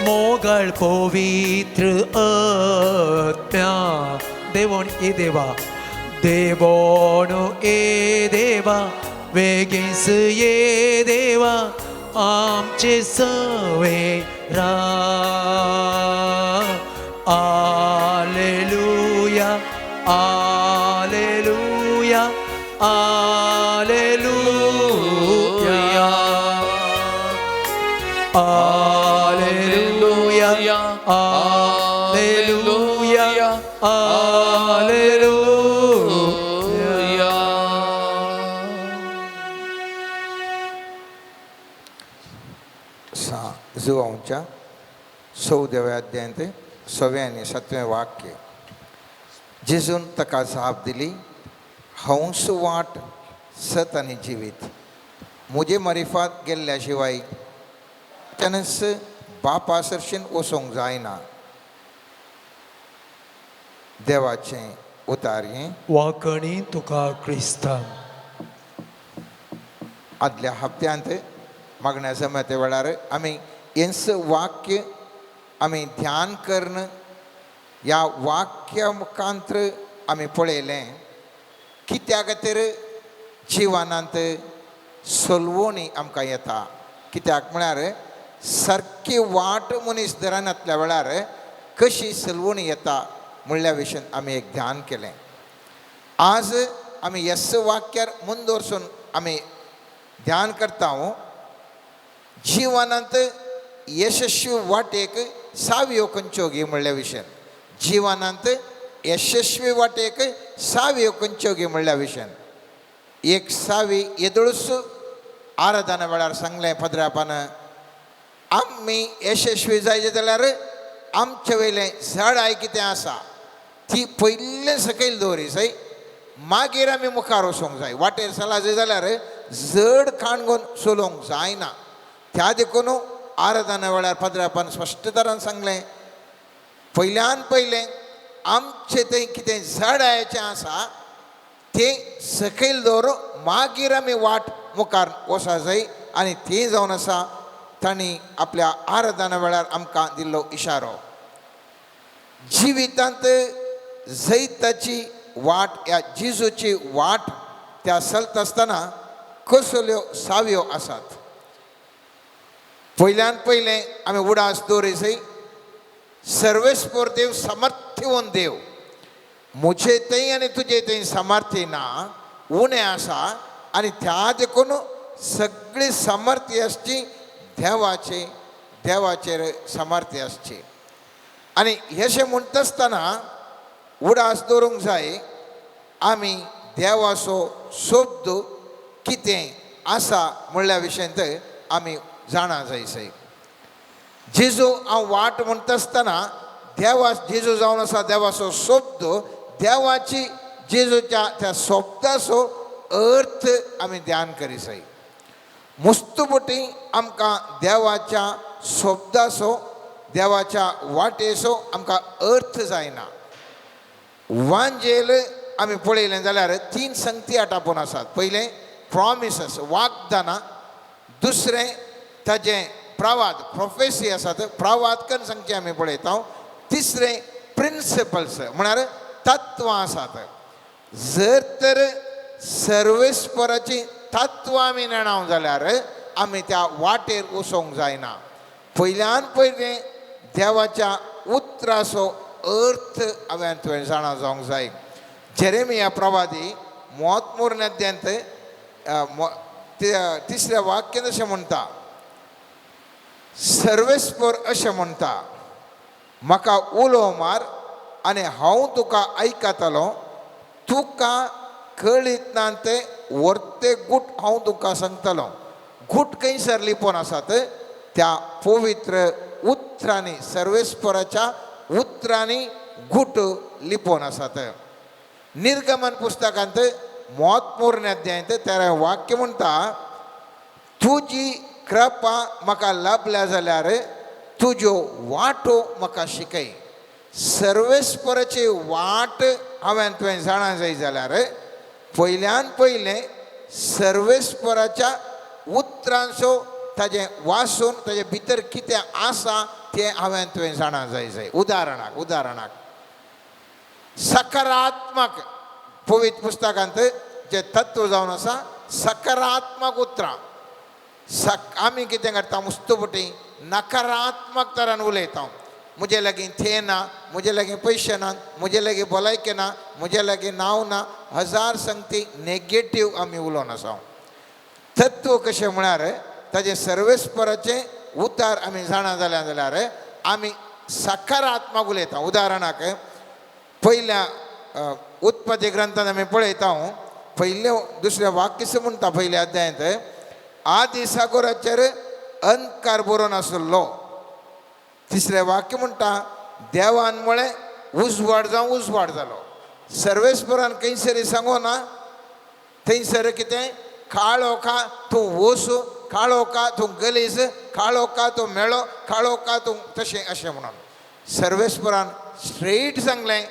मोगळ पवित्र आत्म्या देवोन ए देवा देवोन ए देवा वेगीस ये देवा आमचे सवेरा आलेलुया आलेलुया आलेलुया आलेलुया आलेलुया आलेलुया. जुवांच्या 14व्या अध्यायात 6वें आणि 7वें वाक्य. जेजून ताका जाप दिली, हंस वाट सत आणि जिवीत. मुजे मरिफात गेल्ल्या शिवाय त्यानंच बापा सरशीन वचोंक जायना. देवाचें उतार हें वाकणी तुका क्रिस्ता. आदल्या हप्त्यांत मागण्या जमते वेळार आमी हेंच वाक्य आमी ध्यान करून ह्या वाक्या मुखांत्र आमी पळयलें. कित्या खातीर जिवनांत सलवणी आमकां येता. कित्याक म्हळ्यार सारकी वाट मनीस धरनातल्या वेळार कशी सलवणी येता म्हणल्या विशयी आमी एक ध्यान केलें. आज आमी ह्याच वाक्यार मुंद वचून आमी ध्यान करता. जिवनांत यशस्वी वाटेक सावयो खंयच्यो घे म्हणल्या विशयी. जिवनांत यशस्वी वाटेक सावयो खंयच्यो घे म्हणल्या विशयी एक सावी येदळूच आराधना वेळार सांगलें पदरापान, आमी यशस्वी जायचे जाल्यार आमचे वयलें झाडाय कितें आसा ती पयलें सकयल दवरी जाय, मागीर आमी मुखार वचोंक जाय. वाटेर चला जाल्यार जड खाण घेवन चलोवंक जायना. त्या देखून आराधना वेळार पदरापान स्पश्टतरान सांगलें, पयल्यान पयलें आमचें थंय कितें झाडायचें आसा तें सकयल दवर, मागीर आमी वाट मुखार वचा जाय. आनी तें जावन आसा तांणी आपल्या आराधना वेळार आमकां दिल्लो इशारो. जिवितांत जैताची वाट, ह्या जेजूची वाट त्या चलता आसतना कसल्यो सावयो आसात. पयल्यान पयलें आमी उडास दवरी जाय. सर्वेस्पोर देव, समर्थ्यवन देव, मुझे थंय आनी तुजे थंय सामर्थ्य ना, उणें आसा. आनी त्या देखून सगळी सामर्थ्य आसची देवाचेर सामर्थ्य आसची. आनी हेशें म्हणटा आसतना उडास दवरूंक जाय आमी देवाचो शब्द कितें आसा म्हणल्या विशयंत आमी जाणा जायसय. जेजू हांव वाट म्हणटा आसतना जेजू जावन आसा देवाचो शब्द, देवाची जेजूच्या त्या शब्दाचो अर्थ आमी ध्यान करीसय. मुस्तुबटी आमकां देवाच्या शब्दाचो, देवाच्या वाटेचो आमकां अर्थ जायना. वांजेल आमी पळयलें जाल्यार 3 संगती आटापून आसात. पयलें प्रॉमिसस, वाग्दानां. दुसरें ताजें प्रवाद, प्रोफेसी आसात, प्रवाद करून सांगचे आमी पळयता. तिसरें प्रिंसिपल्स म्हळ्यार तत्वां आसात. जर तर सर्वेस्पराची तत्वां आमी नेणाव जाल्यार आमी त्या वाटेर वचोंक जायना. पयल्यान पयलें देवाच्या उतराचो अर्थ हांवें तुवें जाणा जावंक जाय. जेरेमिया प्रवादी 33 अध्यायांत 3ऱ्या वाक्यान अशें म्हणटा, सर्वेस्पर अशें म्हणटा, म्हाका उलो मार आनी हांव तुका आयकतलो, तुका कळीत ना ते वर्ते गूट हांव तुका सांगतलो. गूट खंयसर लिपोवन आसात, त्या पवित्र उतरांनी, सर्वेस्पराच्या उतरांनी गूट लिपोवन आसात. निर्गमन पुस्तकांत 33 अध्यायांत 13 वाक्य म्हणटा, तुजी कृपा म्हाका लाभल्या जाल्यार तुज्यो वाटो म्हाका शिकय. सर्वेस्पराची वाट हांवें तुवें जाणा जाय जाल्यार पयल्यान पयलें सर्वेस्पराच्या उतरांचो ताजें वाचून ताजे भितर कितें आसा तें हांवें तुवें जाणा जाय. उदाहरणाक सकारात्मक पवित्र पुस्तकांत जे तत्व जावन आसा, सकारात्मक उतरां. आमी कितें करता, मुस्तुपटी नकारात्मक तरान उलयता. मुजे लागीं थें ना, मुजे लागीं पयशे ना, मुजे लागीं भलायकी ना, मुजे लागीं नांव ना, हजार सांगती नेगेटीव आमी उलोवन आसा. तत्व कशें म्हळ्यार ताजे सर्वेस्पराचे उतार आमी जाणा जाल्यार आमी सकारात्मक उलयता. उदाहरणाक पयल्या उत्पत्ती ग्रंथान आमी पळयता, पयले 2ऱ्या वाक्य म्हणटा पयल्या अध्यायांत, आदी सागराचेर अंधकार बरोवन आसलो. 3रे वाक्य म्हणटा, देवान म्हळें उजवाड जालो. सर्वेस्परान खंयसरी सांगो ना, थंयसर कितें काळो का तूं वोस, काळो का तूं गलीज, काळो का तूं मेळो, काळो का तूं तशें अशें म्हणून सर्वेस्परान स्ट्रेट सांगलें.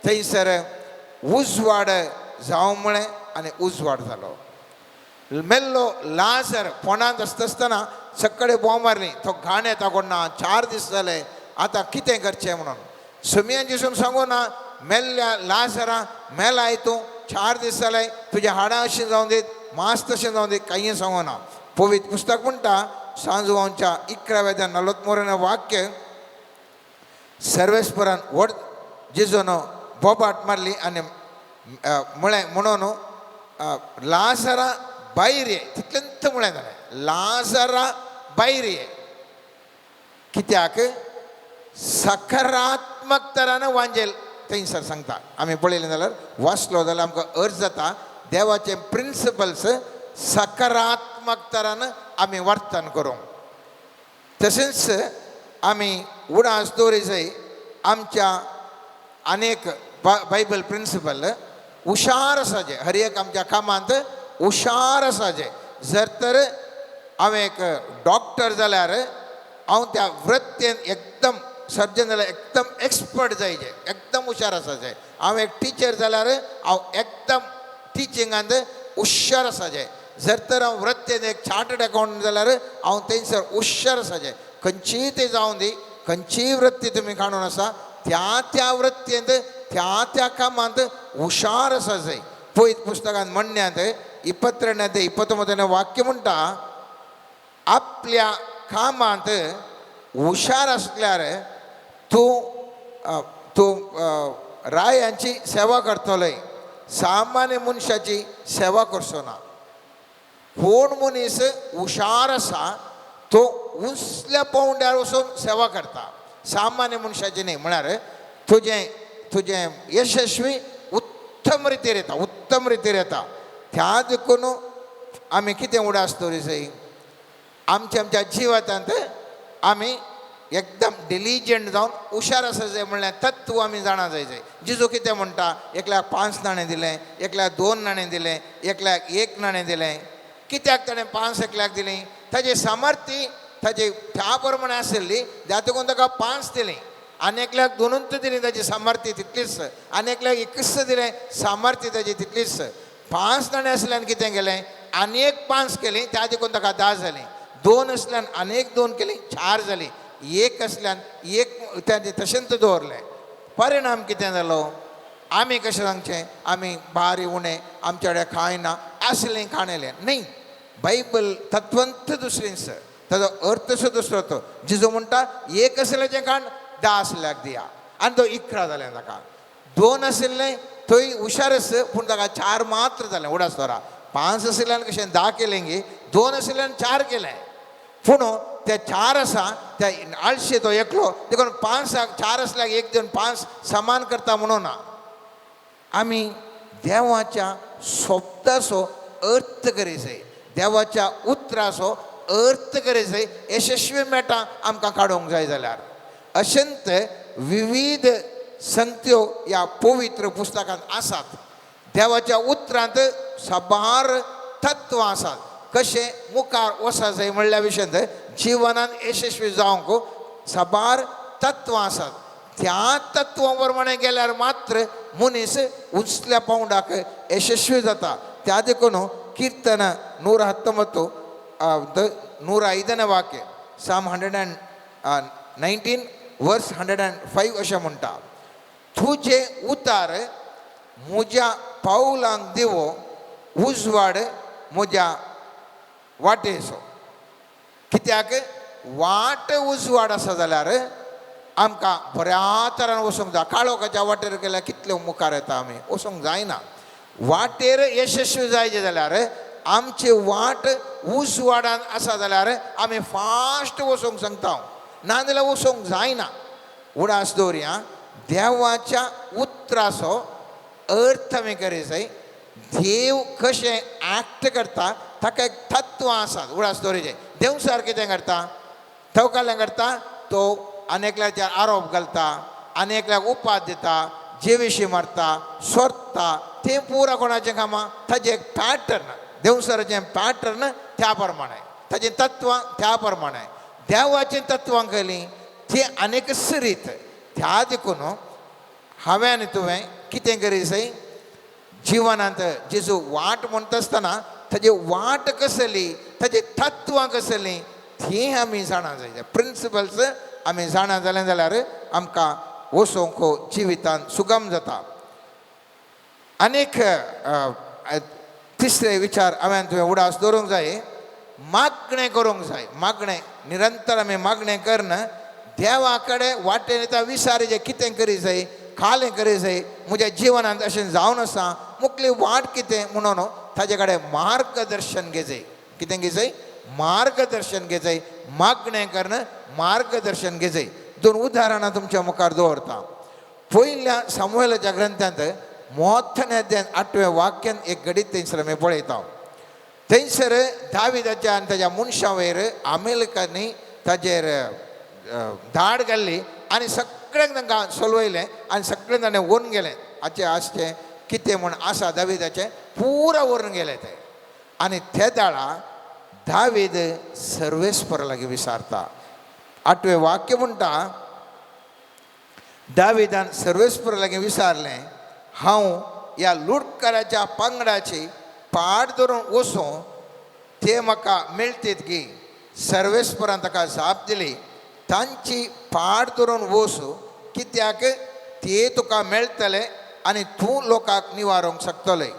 थंयसर उजवाड जावं म्हळें आनी उजवाड जालो. मेल्लो लाजर पोंडांत आसतना सक्कडे बोंब मारली, तो घाण येता कोण ना, 4 दीस जाले, आतां कितें करचें म्हणून. सुमयान दिसून सांगो ना, मेल्ल्या लाजरा मेला तूं, 4 दीस जाले, तुज्या हाडां अशीं जावं दीत, मांस तशें जावं दीत, कांय सांगो ना. पवित्र पुस्तक म्हणटा सांजवांच्या 11:43 वाक्य, सर्वेस्परान व्हड जिजून बोबाट मारली आनी म्हळें म्हणून लाजरा भायर ये. तितलेंत म्हळें जालें, लाजरा भायर ये. कित्याक सकारात्मक तरान वांजेल थंयसर सांगता. आमी पळयलें जाल्यार वाचलो जाल्यार आमकां अर्थ जाता, देवाचे प्रिंसिपल्स सकारात्मक तरान आमी वर्तन करूंक. तशेंच आमी उडास दवरी जाय आमच्या अनेक बायबल प्रिंसिपल हुशार आसाचे, हर एक आमच्या कामांत हुशार आसाचे. जर तर हांव एक डॉक्टर जाल्यार हांव त्या वृत्तेन एकदम सर्जन जाल्यार एकदम एक्सपर्ट जायचे, एकदम हुशार आसाचे. हांव एक टिचर जाल्यार हांव एकदम टिचिंगांत हुशार आसाचे. जर तर हांव वृत्तेन एक चार्टर्ड अकाउंटंट जाल्यार हांव थंयसर हुशार आसाचे. खंयचीय ते जावं दी, खंयचीय वृत्ती तुमी काडून आसा, त्या वृत्तेंत त्या कामांत हुशार आसा जाय. पयत पुस्तकांत म्हणण्यात 22:29 वाक्य म्हणटा, आपल्या कामांत हुशार आसल्यार तूं रायांची सेवा करतलोय, सामान्य मनशाची सेवा करचो ना. कोण मनीस हुशार आसा तो उसल्या पावंड्यार वचून सेवा करता, सामान्य मनशाची न्ही. म्हळ्यार तुजें यशस्वी उत्तम रितीर येता. त्या देखून आमी कितें उडास दवरी जाय, आमच्या जिवांतांत आमी एकदम डिलिजंट जावन हुशार आसा जाय म्हणल्यार तत्व आमी जाणा जाय. जिजू कितें म्हणटा, एकल्याक 5 नाणें दिलें, एकल्याक 2 नाणें दिलें, एकल्याक 1 नाणें दिलें. कित्याक ताणें 5 एकल्याक दिलीं? ताजी सामर्थ्य ताजी त्या प्रमाणे आसली, त्या देखून ताका 5 दिलीं. आनी एकल्याक 2 दिलीं, ताजी सामर्थ्य तितलीच. आनी एकल्याक 1 दिलें, सामर्थ्य ताजी तितलीच. 5 नाणें आसल्यान कितें केलें, आनी एक 5 केलीं, त्या देखून ताका 10 जालीं. 2 आसल्यान आनी एक 2 केलीं, 4 जालीं. 1 आसल्यान 1 ताजें तशेंच दवरलें. परिणाम कितें जालो? आमी कशें सांगचें, आमी बारी उणें, आमचे कडेन कांय ना, आसलें खाणेलें न्ही. बायबल तत्वंत दुसरीच, ताजो अर्थ सुद्दां दुसरो. तो जिजू म्हणटा 1 आसल्याचें खाण 10 आसल्याक दिया. आनी तो इकरा जालें ताका 2 आशिल्लें थंय हुशारच पूण ताका 4 मात्र जालें उडासतोरा 5 आशिल्ल्यान कशें 10 केलें गे 2 आशिल्ल्यान 4 केलें पूण ते 4 आसा त्या आळशे तो एकलो देखून 5 4 आसल्याक 1 2 5 समान करता म्हणून ना आमी देवाच्या शब्दाचो अर्थ करीसय देवाच्या उतराचो अर्थ करीसय यशस्वी मेटा आमकां काडूंक जाय जाल्यार अशेंत विविध संगत्यो ह्या पवित्र पुस्तकांत आसात देवाच्या उतरांत साबार तत्व आसात कशें मुखार वसा जाय म्हणल्या विशयांत जिवनांत यशस्वी जावंक साबार तत्व आसात त्या तत्वां प्रमाणे गेल्यार मात्र मनीस उंचल्या पावंडाक यशस्वी जाता त्या देखून कीर्तन 119 105 वाक्य साम 119 वर्स 105 अशें म्हणटा तुजे उतार म्हज्या पावलांक दिवो उजवाड म्हज्या वाटेचो कित्याक वाट उजवाड आसा जाल्यार आमकां बऱ्या तरान वचूंक जाय काळोखाच्या वाटेर गेल्यार कितले मुखार येता आमी वचूंक जायना वाटेर यशस्वी जायचे जाल्यार आमची वाट उजवाडान आसा जाल्यार आमी फास्ट वचूंक सांगता नाजाल्यार वचूंक जायना उडास दवरया देवाच्या उतराचो अर्थ आमी करीत देव कशें एक्ट करता ताका एक तत्व आसात उडास दवरीचें देव सारकें कितें करता तवकालें करता तो आनेकल्याचेर आरोप घालता आनेकल्याक उपाद दिता जेविशी मारता सोरता तें पुरा कोणाचें कामां ताजें एक पॅटर्न देवसराचें पॅटर्न त्या प्रमाणे ताजें तत्वां त्या प्रमाणे देवाचें तत्वां केलीं ती आनीक रीत त्या देखून हांवें आनी तुवें कितें करीसय जिवनांत जेजू वाट म्हणटा आसतना ताजी वाट कसली ताजी तत्वां कसलीं ती आमी जाणा जाय प्रिंसिपल्स आमी जाणा जालें जाल्यार आमकां वचोंक जिवितांत सुगम जाता आनीक तिसरे विचार हांवें तुवें उडास दवरूंक जाय मागणें करूंक जाय मागणें निरंतर आमी मागणें करना देवा कडेन वाटेन येता विचारचें कितें करी जाय खालें करी जाय म्हज्या जिवनांत अशें जावन आसा मुखली वाट कितें म्हणून ताजे कडेन मार्गदर्शन घे जाय कितें घे जाय मार्गदर्शन घे जाय मागणें करना मार्गदर्शन घे जाय 2 उदाहरणां तुमच्या मुखार दवरता पयल्या सामुएलाच्या ग्रंथांत मोठ्या अध्यायान 8वें वाक्यान एक घडीत थंयसर आमी पळयता थंयसर दाविदाच्या आनी ताच्या मनशां वयर आमेलकांनी ताजेर धाड घाल्ली आनी सगळ्यांक तांकां सोलवयलें आनी सगळें ताणें व्हरून गेलें हाचें आसचें कितें म्हूण आसा दाविदाचें पुरा व्हरून गेलें तें आनी त्या दाळा दावीद सर्वेस्परा लागीं विचारता 8वें वाक्य म्हणटा दाविदान सर्वेस्परा लागीं विचारलें हांव ह्या लुटकाराच्या पंगडाची पाड धरून वचूं ते म्हाका मेळटीत गी सर्वेस्परान ताका जाप दिली तांची पाड धरून वचूं कित्याक ते तुका मेळटले आनी तूं लोकांक निवारूंक शकतले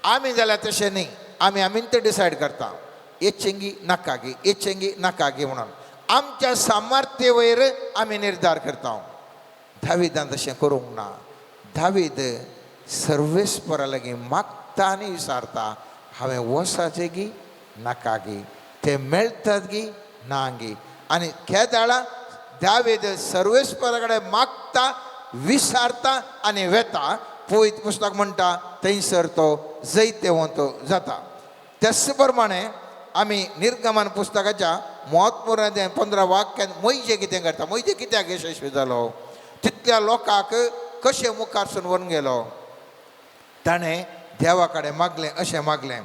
आमी जाल्यार तशें न्ही आमी आमीन तें डिसायड करता येचेंगी नाका गी म्हणून आमच्या सामर्थ्य वयर आमी निर्धार करता दाविदान तशें करूंक ना दावीद सर्वेस्परा लागीं मागता आनी विचारता हांवें वसाचें गी नाका गी ते मेळटात गी ना गी आनी त्या दाळा दावीद सर्वेस्परा कडेन मागता विचारता आनी वेता पवित्र पुस्तक म्हणटा थंयसर तो जैतेवंत जाता त्याच प्रमाणे आमी निर्गमन पुस्तकाच्या 15 वाक्यान मोइजे कितें करता मोइजे कित्याक यशस्वी जालो तितल्या लोकांक कशें मुखारसून व्हरून गेलो ताणें देवा कडेन मागलें अशें मागलें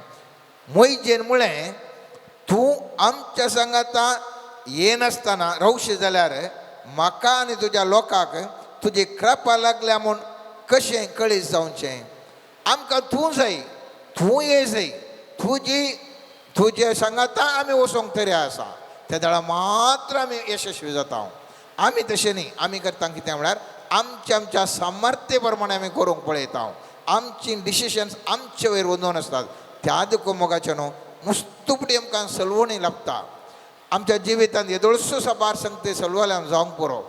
मोइजेन म्हळें तूं आमच्या सांगाता येनासतना रावशी जाल्यार म्हाका आनी तुज्या लोकांक तुजी कृपा लागल्या म्हूण कशें कळीस जावचें आमकां तूं जाय तूं ये जाय तुजे सांगाता आमी वचोंक तरी आसा त्या दाळा मात्र आमी यशस्वी जाता आमी तशें न्ही आमी करता कितें म्हळ्यार आमच्या सामर्थ्य प्रमाणे आमी करूंक पळयता आमची डिसिशन्स आमचे वयर वोंदून आसतात त्या देखून मोगाचे न्हू मुस्तुपडी आमकां सलवणी लागता आमच्या जिवितांत येदोळसो साबार संगती सलवल्यान जावंक पुरो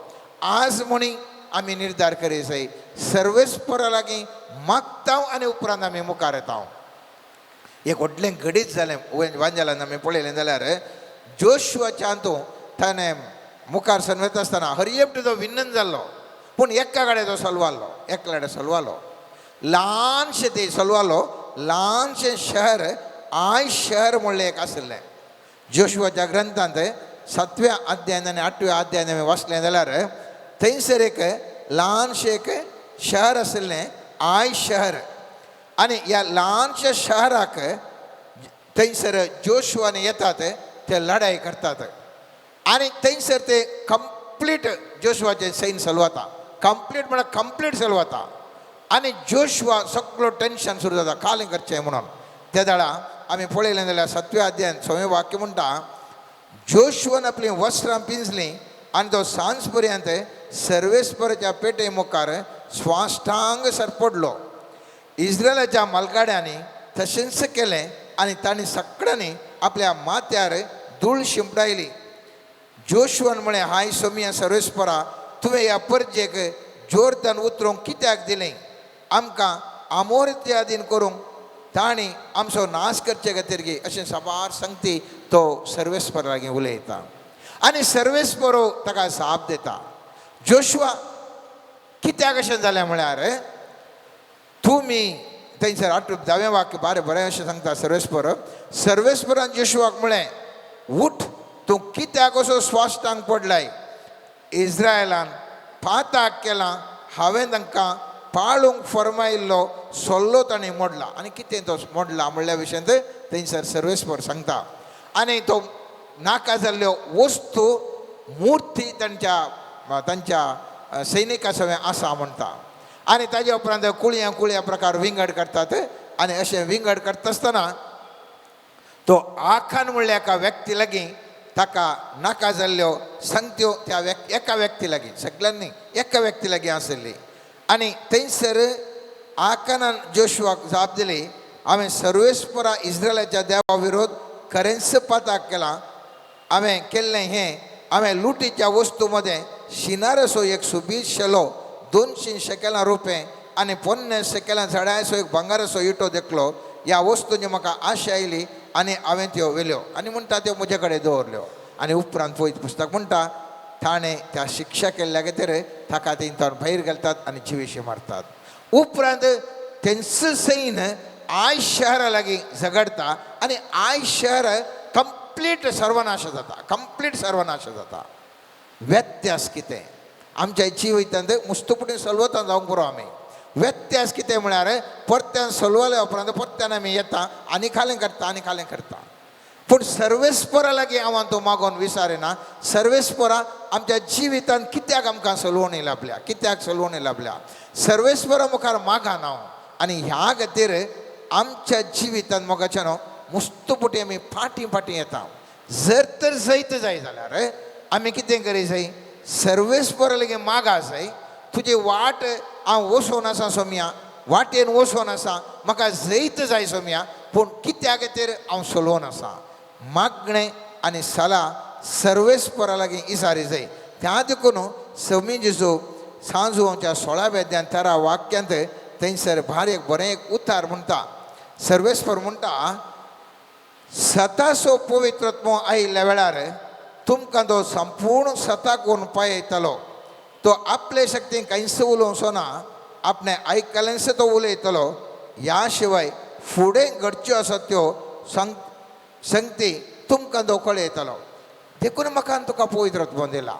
आज म्हणी आमी निर्धार करी जाय सर्वेस्परा लागीं मागता आनी उपरांत आमी मुखार येता एक व्हडलें घडीत जालें वांजेलान आमी पळयलें जाल्यार जोशुआच्या हातूं ताणें मुखार सर वता आसतना हरियेप्ट जो विन्न जाल्लो पूण एका गाड्या तो सलवालो एकल्याडे सलवालो ल्हानशें ते सलवालो ल्हानशें शहर आय शहर म्हणलें एक आसलें जोशुआच्या ग्रंथांत 7व्या अध्यायान आनी 8व्या अध्यायान आमी वाचलें जाल्यार थंयसर एक ल्हानशें एक शहर आसलें आय शहर आनी ह्या ल्हानशा शहराक थंयसर जोशुआन येतात ते लढाई करतात आनी थंयसर ते कंप्लीट जोशुआचें सैन्य चलवता कंप्लीट म्हळ्यार कंप्लीट चलवता आनी जोशुआ सगळो टेन्शन सुरू जाता कालें करचें म्हणून त्या दाळा आमी पळयलें जाल्यार 7व्या अध्यायान 6वें वाक्य म्हणटा जोशुआन आपलीं वस्त्रां पिंजलीं आनी तो सांज पर्यंत सर्वेस्पराच्या पेटे मुखार स्वाश्टांग सर पडलो इस्रायलाच्या मलगाड्यांनी तशेंच केलें आनी तांणी सगळ्यांनी आपल्या माथ्यार धूळ शिंपडायली जोशुआन म्हळें हाय सोमिया सर्वेस्परा तुवें ह्या परजेक जोरदान उतरूंक कित्याक दिलें आमकां आमोरत्य अधीन करूंक तांणी आमचो नाश करचे खातीर गे अशें साबार सांगती तो सर्वेस्पर लागीं उलयता आनी सर्वेस्परो ताका साप दिता जोशुआ कित्याक अशें जालें म्हळ्यार तुमी थंयसर 8वें वाक्य बरें अशें सांगता सर्वेस्परान जोशुआक म्हळें उठ तूं कित्याक असो स्वाश्टांग पडलाय इस्रायलान पाताक केलां हांवें तांकां पाळूंक फरमायिल्लो सल्लो ताणें मोडला आनी कितें तो मोडला म्हणल्या विशयान थंयसर सर्वेस्पर सांगता आनी तो नाका जाल्ल्यो वस्तू मुर्ती तांच्या सैनिका सवें आसा म्हणटा आनी ताजे उपरांत कुळया प्रकार विंगड करतात आनी अशें विंगड करता आसतना तो आखान म्हणल्या एका व्यक्ती लागीं ताका नाका जाल्ल्यो संगत्यो त्या एका व्यक्ती लागीं सगळ्यांनी एका व्यक्ती लागीं आसली आनी थंयसर आखानान जोशुआक जाप दिली हांवें सर्वेस्परा इस्रायलाच्या देवा विरोध खरेंच पाताक केलां हांवें केल्लें हें हांवें लुटीच्या वस्तू मदें शिनारसो एक सुबीज शेलो 200 शेकेलां रुपये आनी 50 शेकेलां झाडायसो एक भांगाराचो इटो देखलो ह्या वस्तूंची म्हाका आशा आयली आनी हांवें त्यो व्हेल्यो आनी म्हणटा त्यो म्हजे कडेन दवरल्यो आनी उपरांत पळयत पुस्तक म्हणटा ताणें त्या शिक्षा केल्ल्या खातीर ताका थंयच्यान भायर घालतात आनी जिवेशी मारतात उपरांत तेंचो सैन्य आय शहरा लागीं झगडता आनी आय शहर कंप्लीट सर्वनाश जाता व्यत्यास कितें आमच्या जिवितांत मुस्तुपणी सलवतां जावंक पुरो आमी व्यत्यास कितें म्हळ्यार परत्यान सलवल्या उपरांत परत्यान आमी येता आनी खालें करता पूण सर्वेस्परा लागीं हांव तो मागोन विचारिना सर्वेस्परा आमच्या जिवितांत कित्याक आमकां सलवणी लाभल्या सर्वेस्परा मुखार मागान हांव आनी ह्या खातीर आमच्या जिवितांत मोगाचें न्हू मुस्तुपुटी आमी फाटीं येता जर तर जैत जाय जाल्यार आमी कितें करी जाय सर्वेस्परा लागीं मागा जाय तुजी वाट हांव वचोन आसा सोम्या वाटेन वचोन आसा म्हाका जैत जाय सोम्या पूण कित्या खातीर हांव सलोवन आसा मागणें आनी सला सर्वेस्परा लागीं इसारी जाय त्या देखून समी जेजू सांजूच्या 16व्या अध्यायान 13 वाक्यांत थंयसर बरें एक उतार म्हणटा सर्वेस्पर म्हणटा सतासो पवित्रत्व आयिल्ल्या वेळार तुमकां तो संपूर्ण सता करून पळयतलो तो आपले शक्तीन कांयच उलोवचो ना आपणे आयकलेंच तो उलयतलो ह्या शिवाय फुडें घडच्यो आसात त्यो संगती तुमकां तो कळयतलो देखून म्हाका तुका पवित्रत्व दिला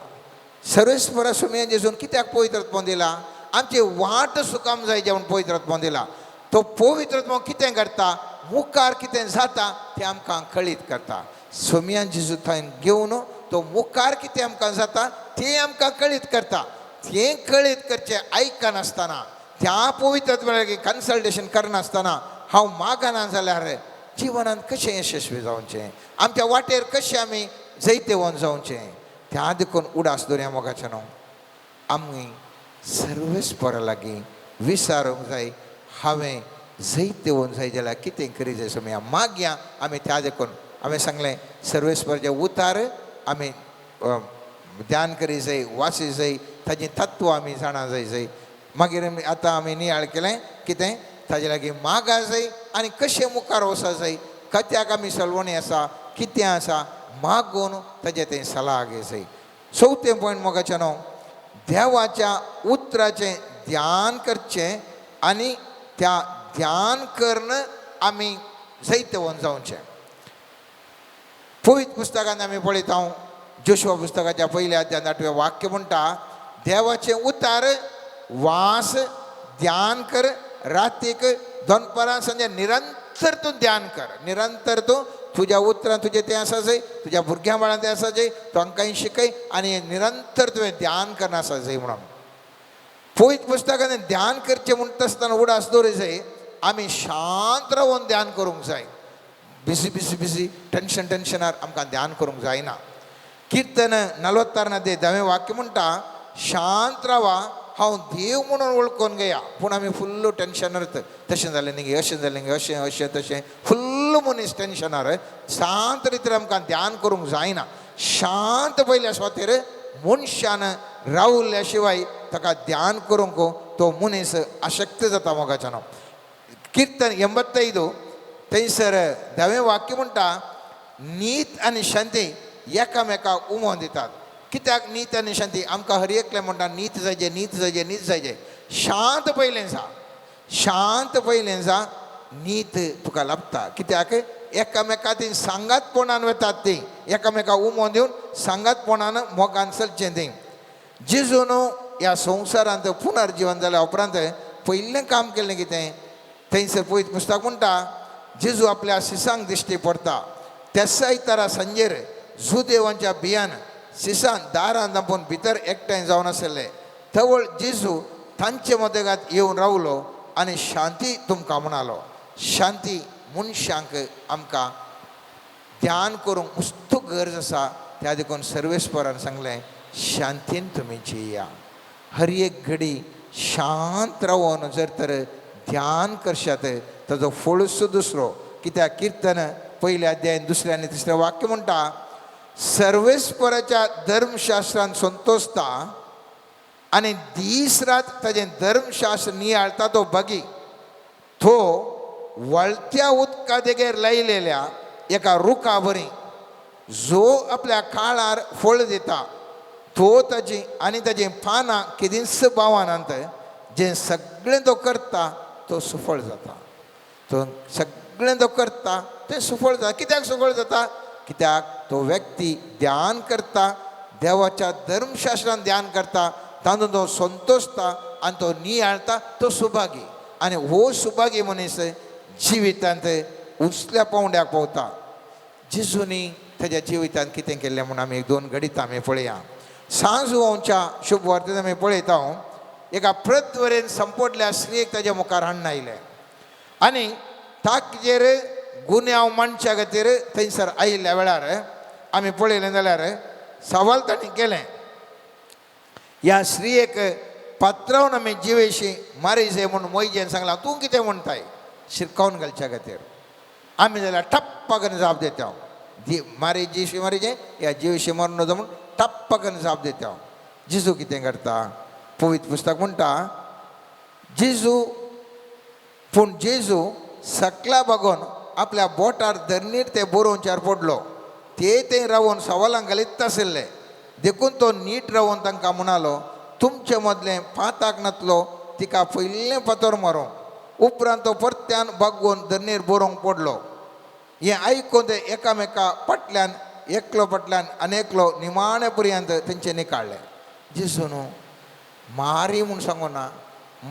सर्वेस्परा सुमया जेजून कित्याक पवित्रत्व दिला आमची वाट सुकाम जाय जेवण पवित्रत्व दिला तो पवित्रत्व कितें करता मुखार कितें जाता तें आमकां कळीत करता सोम्या जेजू थंय घेवन तो मुखार कितें आमकां जाता तें आमकां कळीत करता तें कळीत करचें आयकनासतना त्या पवित्रत्वाक कन्सल्टेशन करनासतना हांव मागना जाल्यार जिवनांत कशें यशस्वी जावचें आमच्या वाटेर कशें आमी जैते वन जावचें त्या देखून उडास दवरया मोगाचें न्हू आमी सर्वेस्परा लागीं विचारूंक जाय हांवें जैते वन जाय जाल्यार कितें करी जाय सोम्या मागया आमी त्या देखून हांवें सांगलें सर्वेस्पराचे उतार आमी ध्यान करी जाय वाची जाय ताजें तत्व आमी जाणा जाय मागीर आतां आमी नियाळ केलें कितें ताजे लागीं मागा जाय आनी कशें मुखार वसा जाय कत्याक आमी सलवणी आसा कितें आसा मागून ताजें तें सलाह घे जाय. चवथें पॉयंट मोगाचें न्हू देवाच्या उतराचें ध्यान करचें आनी त्या ध्यान करून आमी जायते वन जावचें. पवित्र पुस्तकांत आमी पळयता जोशुआ पुस्तकाच्या पयल्या अध्यायात 8वें वाक्य म्हणटा देवाचें उतार वास ध्यान कर रातीक दनपारां संजे निरंतर तूं ध्यान कर. निरंतर तूं तुज्या उतरां तुजें तें आसा जाय तुज्या भुरग्यां बाळां तें आसा जाय तांकांय शिकय आनी निरंतर तुवें ध्यान करना आसा जाय म्हणून. पवित्र पुस्तकांत ध्यान करचें म्हणटा आसतना उडास दवरूंक जाय. आमी शांत रावन ध्यान करूंक जाय. बिजी टेन्शनार आमकां ध्यान करूंक जायना. कीर्तन 46 10वें वाक्य म्हणटा शांत रावा हांव देव म्हणून वळखून घेया. पूण आमी फुल्ल टेन्शनार तशें जालें न्ही अशें जालें न्ही अशें तशें फुल्ल मनीस टेन्शनार शांत रितीन आमकां ध्यान करूंक जायना. शांत पयल्या स्वातेर मनशान रावल्या शिवाय ताका ध्यान करूंक तो मनीस अशक्त जाता मोगाच्यान. कीर्तन 85 थंयसर 10वें वाक्य म्हणटा नीत आनी शांती एकामेकाक उमो दितात. कित्याक नीत आनी शांती आमकां हर एकलें म्हणटा नीत जायजें शांत पयलें जा नीत तुका लाभता. कित्याक एकामेकांत सांगातपणान वतात तीं एकामेकाक उमो दिवन सांगातपणान मोगान चलचें तीं. जेजून ह्या संवसारांत पुनर्जीवन जाल्या उपरांत पयलें काम केलें कितें थंयसर पवित्र पुस्तक म्हणटा जेजू आपल्या सिसांक दिश्टी पडटा. त्याच तरा संजेर जुदेवांच्या बियान सिसान दारां दांपून भितर एकठांय जावन आसले थवळ जेजू तांचे मदेगांत येवन रावलो आनी शांती तुमकां म्हणालो. शांती मनशांक आमकां ध्यान करूंक मस्त गरज आसा. त्या देखून सर्वेस्परान सांगलें शांतीन तुमी जिया. हर एक घडी शांत रावन जर तर ध्यान करशात ताजो फळ सुद्दां दुसरो. कित्याक कीर्तन 1 अध्यायान 2 आनी 3 वाक्य म्हणटा सर्वेस्पराच्या धर्मशास्त्रान संतोषता आनी दीस रात ताजें धर्मशास्त्र नियाळटा तो बगी. तो वळत्या उदका देगेर लायलेल्या एका रुखा बरी जो आपल्या काळार फळ दिता तो ताजी आनी ताजें पानां किदेंच भावानांत जें सगळें तो करता तो सुफळ जाता. तो सगळें तो करता तें सुफळ जाता. कित्याक सुफळ जाता? कित्याक तो व्यक्ती ध्यान करता देवाच्या धर्मशास्त्रान ध्यान करता तातूंत तो संतोषता आनी तो नियाळता तो सुभागी. आनी हो सुभागी मनीस जिवितांत उंचल्या पावंड्याक पावता. जेजूनी ताच्या जिवितांत कितें केल्लें म्हूण आमी 2 घडीत आमी पळया. सांज ओंच्या शुभ वार्तेंत आमी पळयता एका प्रतवरेन संपडल्या स्त्रियेक ताच्या मुखार हाडून आयलें आनी ताचेर गुन्यांव मनशा खातीर थंयसर आयिल्ल्या वेळार आमी पळयलें जाल्यार सवाल ताणें केलें ह्या स्त्रियेक पात्रावन आमी जिवेशी मारी जाय म्हूण मोइजेन सांगलां तूं कितें म्हणटाय शिरकावन घालच्या खातीर. आमी जाल्यार टप्प करून जाप दिता मारी जिशी मारी जे ह्या जिवेशी मारून नजो म्हूण टप्प करून जाप दिता. जेजू कितें करता? पवित्र पुस्तक म्हणटा जेजू सकला बघून आपल्या बोटार धरणीर ते बरोवच्यार पडलो. ते थंय रावून सवालांक घालीत आशिल्ले देखून तो नीट रावून तांकां म्हणालो तुमचे मदलें पाताक नातलो तिका पयलें पतर मारूं. उपरांत तो परत्यान बागोवन धरणीर बरोवंक पडलो. हें आयकून ते एकामेका फाटल्यान एकलो फाटल्यान आनी एकलो निमाणे पर्यंत तेंचे निकाळ्ळे. जेजून मारी म्हूण सांगोना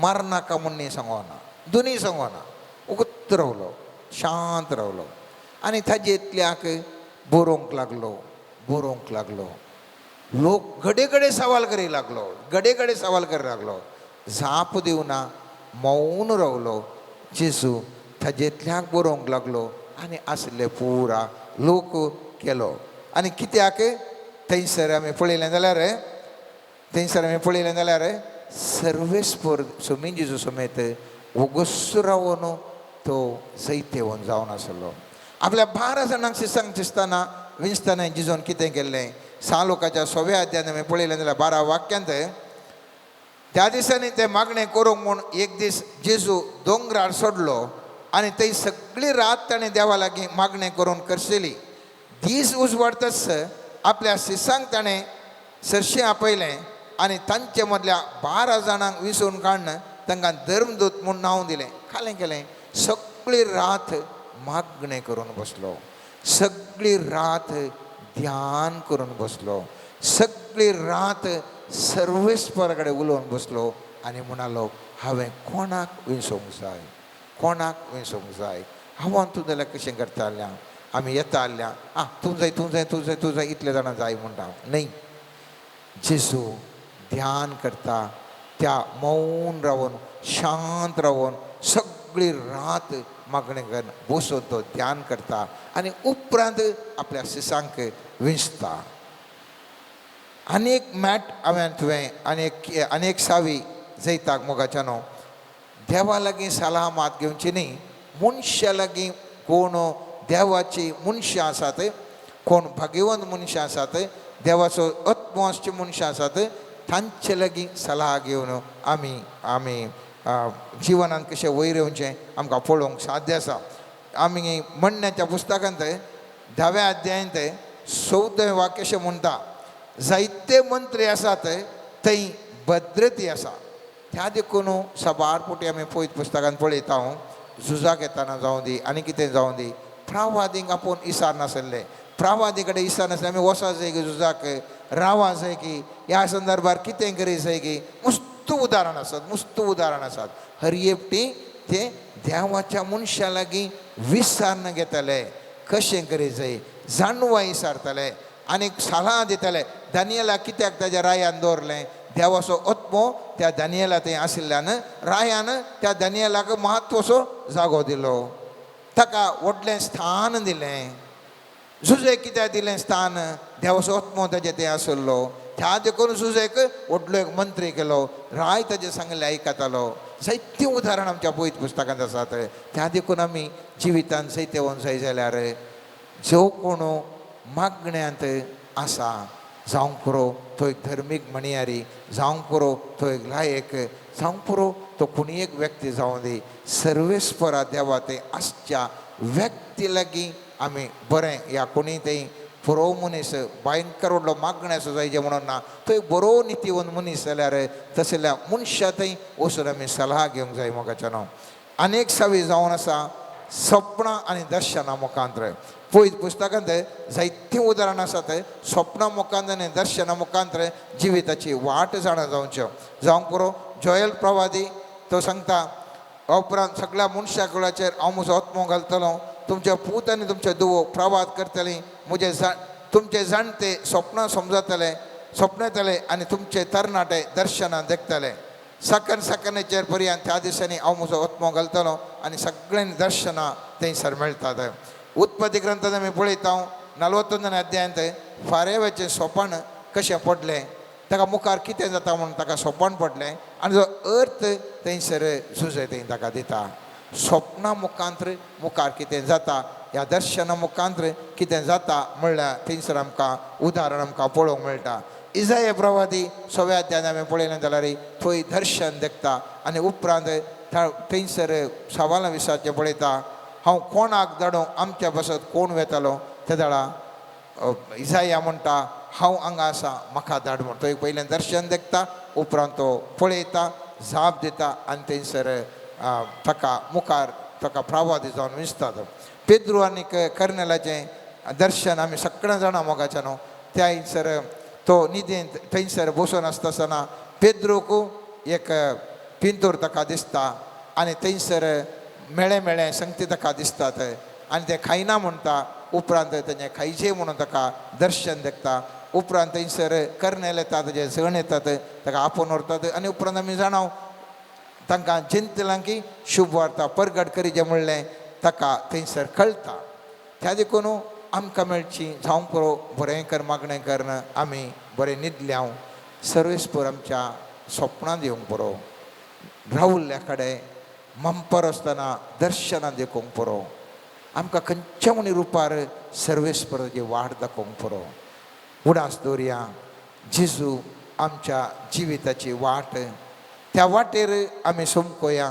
मारनाका म्हूण सांगोना दोनी सांगोना उगत रावलो शांत रावलो आनी ताजे इतल्याक बरोवंक लागलो. लोक घडे सवाल करी लागलो जाप दिवना मौन रावलो. जेजू ताजे इतल्याक बरोवंक लागलो आनी आसले पुरा लोक केलो. आनी कित्याक थंयसर आमी पळयलें जाल्यार सर्वेस्पर सोमीन जेजू समेत ओगस रावून तो जायते वन जावन आसलो. आपल्या 12 जाणांक सिसांक विंचताना जेजून कितें केल्लें? 6 लोकांच्या 6व्या अध्यायान आमी पळयलें जाल्यार 12 वाक्यांत त्या दिसांनी ते मागणें करूंक म्हूण एक दीस जेजू दोंगरार सोडलो आनी थंय सगळी रात ताणें देवा लागीं मागणें करून करशिल्ली. दीस उजवाडतच आपल्या शिसांक ताणें सरशें आपयलें आनी तांचे मदल्या 12 जाणांक विंचून काडून तांकां धर्मदूत म्हूण नांव दिलें. खालें केलें सगळी रात मागणें करून बसलो, सगळी रात ध्यान करून बसलो, सगळी रात सर्वेस्परा कडेन उलोवन बसलो आनी म्हणालो हांवें कोणाक विंचूंक जाय, कोणाक विंचूंक जाय. हांव तूं जाल्यार कशें करता आल्या आमी येता आल्या तूं जाय तूं जाय तूं जाय तूं जाय इतले जाणां जाय म्हणटा. न्ही, जेजू ध्यान करता त्या मौन रावन शांत रावन सगळी रात मागणें करून बसून तो ध्यान करता आनी उपरांत आपल्या शिसांक विंचता. आनीक मॅट हांवें तुवें आनीक सावी जैताक मोगाच्यानो देवा लागीं सलाह मात घेवची न्ही. मनशा लागीं कोण देवाची मनशां आसात, कोण भाग्यवंत मनशां आसात, देवाचो आत्मो आसचे मनशां आसात, तांचे लागीं सलाह घेवन आमी जिवनांत कशें वयर येवचें आमकां पळोवंक साध्य आसा. आमी म्हणण्याच्या पुस्तकांत 10व्या अध्यायांत 14वें वाक्य अशें म्हणटा जायते मंत्री आसात थंय भद्रती आसा. त्या देखून सबारपुटी आमी पळयत पुस्तकांत पळयता झुजाक येताना जावं दी आनी कितें जावं दी प्रवादींक आपूण इसार नासले, प्रवादी कडेन इसार नासले आमी वसा जाय की झुजाक रावा जाय की ह्या संदर्भार कितें करी जाय की मस्त उदाहरण आसात. हरयेपटी ते देवाच्या मनशा लागीं विसारन घेतले, कशें करी जाय जाणवा इसारतले आनी सलाह दितले. दानियेलाक कित्याक ताज्या रायान दवरलें, देवाचो आत्मो त्या दानियेला थंय आशिल्ल्यान रायान त्या दानियेलाक म्हत्वाचो जागो दिलो, ताका व्हडलें स्थान दिलें. झुजेक कित्याक दिलें स्थान, देवाचो आत्मो ताजे थंय आशिल्लो, त्या देखून झुजेक व्हडलो एक मंत्री केलो, राय ताजे सांगलें आयकतालो. जायतीं उदाहरण आमच्या पळयत पुस्तकांत आसात. त्या देखून आमी जिवितांत जायते वोन जाय जाल्यार जो कोण मागण्यांत आसा, जावं पुरो तो एक धर्मीक म्हणयारी, जावं पुरो तो एक लायक, जावं पुरो तो कोणी एक व्यक्ती जावं दी, सर्वेस्परा देवा ते आसच्या व्यक्ती लागीं आमी बरें ह्या कोणी थंय पुरो मनीस भयंकर व्हडलो मागण्याचो जाय जे म्हणून ना, तो एक बरो नितीवंत मनीस जाल्यार तसल्या मनशा थंय वचून आमी सलाह घेवंक जाय. मोगाच्या नांव अनेक सावी जावन आसा सपनां आनी दर्शनां मुखांतर. पळयत पुस्तकांत जायतीं उदाहरणां आसात. स्वप्नां मुखांत आनी दर्शनां मुखांतर जिविताची वाट जाणा जावच्यो. जावंक पुरो जोयल प्रवादी तो सांगता उपरांत सगळ्या मनशा कुळाचेर हांव म्हजो आत्मो घालतलो, तुमचे पूत आनी तुमचे धुवो प्रवाद करतलीं, तुमचे जाणटे स्वप्नां समजतले स्वप्नतले आनी तुमचे तरणाटे दर्शनां देखतले. सकनेचेर पर्यंत त्या दिसांनी हांव म्हजो आत्मो घालतलो आनी सगळ्यांनी दर्शनां थंयसर मेळटात. उत्पत्ती ग्रंथांत आमी पळयता 41 अध्यायांत फारेवाचें सोपान कशें पडलें, ताका मुखार कितें जाता म्हणून ताका सोपान पडलें आनी जो अर्थ थंयसर झुजे थंय ताका दिता. स्वप्नां मुखार कितें जाता, ह्या दर्शनां मुखांतर कितें जाता म्हणल्यार थंयसर आमकां उदाहरण आमकां पळोवंक मेळटा. इजाया प्रवादी 6व्या अध्यायांत आमी पळयलें जाल्यार थंय दर्शन देखता आनी उपरांत थंयसर सवालां विसाचें पळयता हांव कोणाक धाडूं, आमच्या बसत कोण वेतालो. त्या दाडा इजाया म्हणटा हांव हांगा आसा म्हाका धाड म्हण. तो एक पयलें दर्शन देखता, उपरांत तो पळयता, जाप दिता आनी थंयसर ताका मुखार ताका प्रवादी जावन विंचतात. पेद्रू आनी कर्नेलाचें दर्शन आमी सगळ्या जाणां मोगाच्या न्हू. थंयसर तो न्हिदेंत थंयसर बसून आसतना पेद्रूक एक पिंतूर ताका दिसता आनी थंयसर मेळे संगती ताका दिसतात आनी ते खायना म्हणटा. उपरांत तेजें खायचें म्हणून ताका दर्शन देखता. उपरांत थंयसर कर्नेल येता, तेजे जण येतात, ताका आपोवन व्हरतात आनी उपरांत आमी जाणाव तांकां जिंतलांकी शुभ वार्ता परगट करी जें म्हणलें ताका थंयसर कळटा. त्या देखून आमकां मेळची जावं पुरो बरें कर मागणें करन आमी बरें न्हिदल्या सर्वेस्पर आमच्या स्वप्नांत येवंक पुरो, रावल्ल्या कडेन मंपर आसतना दर्शनां देखूंक पुरो, आमकां खंयच्या म्हणी रुपार सर्वेस्पराची वाट दाखोवंक पुरो. उडास दवरया जेजू आमच्या जिविताची वाट त्या वाटेर आमी सोमकोया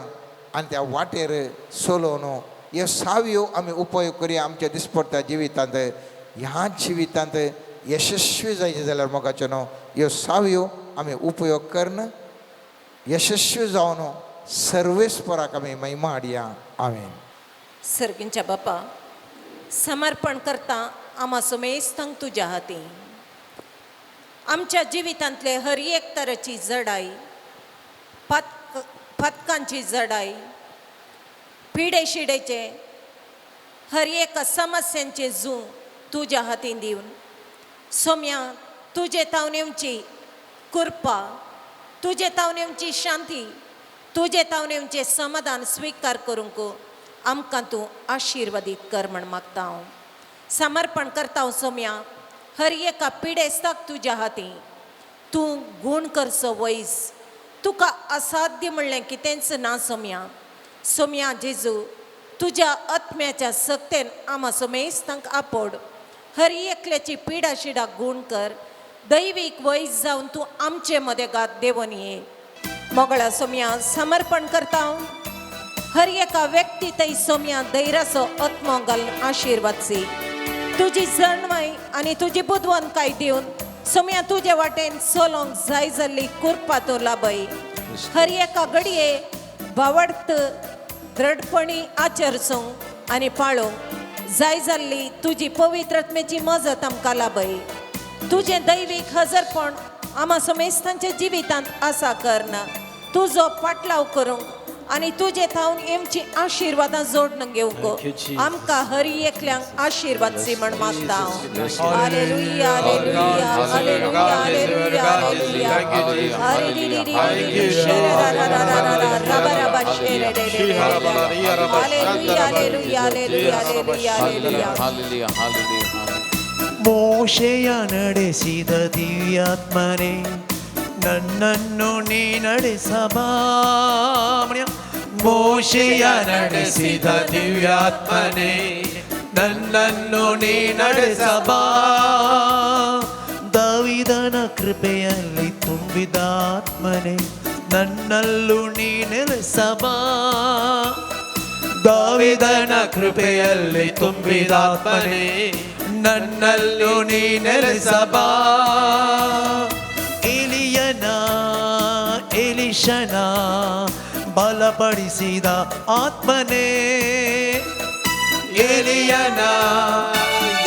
आनी त्या वाटेर सोलोवन ह्यो सावयो आमी उपयोग करुया आमच्या दिसपट्ट्या जिवितांत. ह्या जिवितांत यशस्वी जायचे जाल्यार मोगाचे न्हू ह्यो सावयो आमी उपयोग करन यशस्वी जावन सर्वेस्पराक आमी महिमा हाडया. आमेन. सर्गींच्या बापा समर्पण करता आम्हा समेस्तांक तुज्या हाती. आमच्या जिवितांतले हर एक तराची जडाई, पथकांची जडाई, पिडे शिडेचे हर एक समस्यांचे झू तुज्या हातीन दिवन सोम्या तुजे तावनेवची कृपा, तुजे तावनेवची शांती, तुजे तावनेवचे समाधान स्वीकार करूंक आमकां तूं आशिर्वादीत कर म्हण मागता हांव. समर्पण करता हांव सोम्या हर एका पिडेस्ताक तुज्या हाती. तूं गूण करचो वैस, तुका असाध्य म्हणलें कितेंच ना सोम्या. सोम्या जेजू तुज्या आत्म्याच्या सक्तेन आम्हा समेस्तांक आपोड. हर एकल्याची पिडा शिडा गूण कर. दैवीक वैस जावन तूं आमचे मदेगात देवन ये. मोगळा सोम्या समर्पण करता हांव हर एका व्यक्ती थंय सोम्या धैर्याचो आत्मो घालून आशिर्वादची. तुजी जणवाय आनी तुजी बुदवंतकाय दिवन सोम्या तुजे वाटेन चलोंक जाय जाल्ली कृपा तो लाभय. हर एका घडये भावार्थ दृढपणी आचरसूंक आनी पाळोवंक जाय जाल्ली तुजी पवित्र आत्म्याची मजत आमकां लाभय. तुजें दैवीक हजरपण आम्हा समेस्तांच्या जिवितांत आसा करना. तुजो पाटलाव करूंक आनी तुजे थावन एमची आशिर्वादां जोडून घेवंक आमकां हर एकल्यांक आशिर्वादची म्हण मागता हांव. Hallelujah hallelujah hallelujah hallelujah hallelujah hallelujah hallelujah hallelujah hallelujah. ಮೋಶೆಯ ನಡೆಸಿದ ದಿವ್ಯಾತ್ಮನೇ ನನ್ನನ್ನು ನೀ ನಡೆಸಬಾ. ಮೋಶೆಯ ನಡೆಸಿದ ದಿವ್ಯಾತ್ಮನೇ ನನ್ನನ್ನು ನೀ ನಡೆಸಬಾ. ದಾವಿದನ ಕೃಪೆಯಲ್ಲಿ ತುಂಬಿದ ಆತ್ಮನೇ ನನ್ನಲ್ಲೂ ನೀ ನೆಲೆಸಬಾ. ದಾವಿದನ ಕೃಪೆಯಲ್ಲಿ ತುಂಬಿದ ಆತ್ಮನೇ ನನ್ನಲ್ಲೂ ನೀ ನೆಲೆಸಬಾ. ಎಲಿಶನ ಬಲಪಡಿಸಿದ ಆತ್ಮನೇ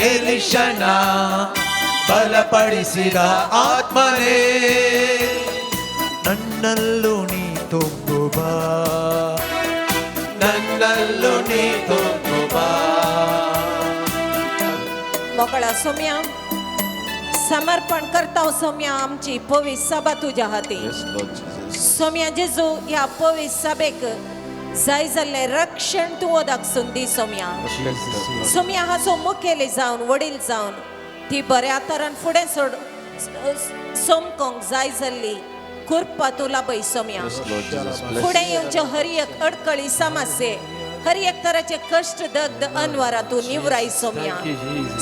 ಎಲಿಶನ ಬಲಪಡಿಸಿದ ಆತ್ಮನೇ ನನ್ನಲ್ಲೂ ನೀ ತುಂಬುಬಾ. ನನ್ನಲ್ಲೂ ನೀ ತುಂಬುಬಾ. मोकळा सोम्या समर्पण करता सोम्या आमची पवित्र सभा तुज्या हाती. सोम्या जेजू ह्या पवित्र सभेक जाय जाल्लें रक्षण तूं ओदाकसून दी सोम्या. सोम्या हाचो मुखेली जावन वडील जावन ती बऱ्या तरान फुडें सोमकोंक जाय जाल्ली कृपा तूं लाभय सोम्या. फुडें येवच्यो हर एक अडकळी समस्ये हर एक तराचे कष्ट दग्ध अनवरां तूं निवराय सोम्या.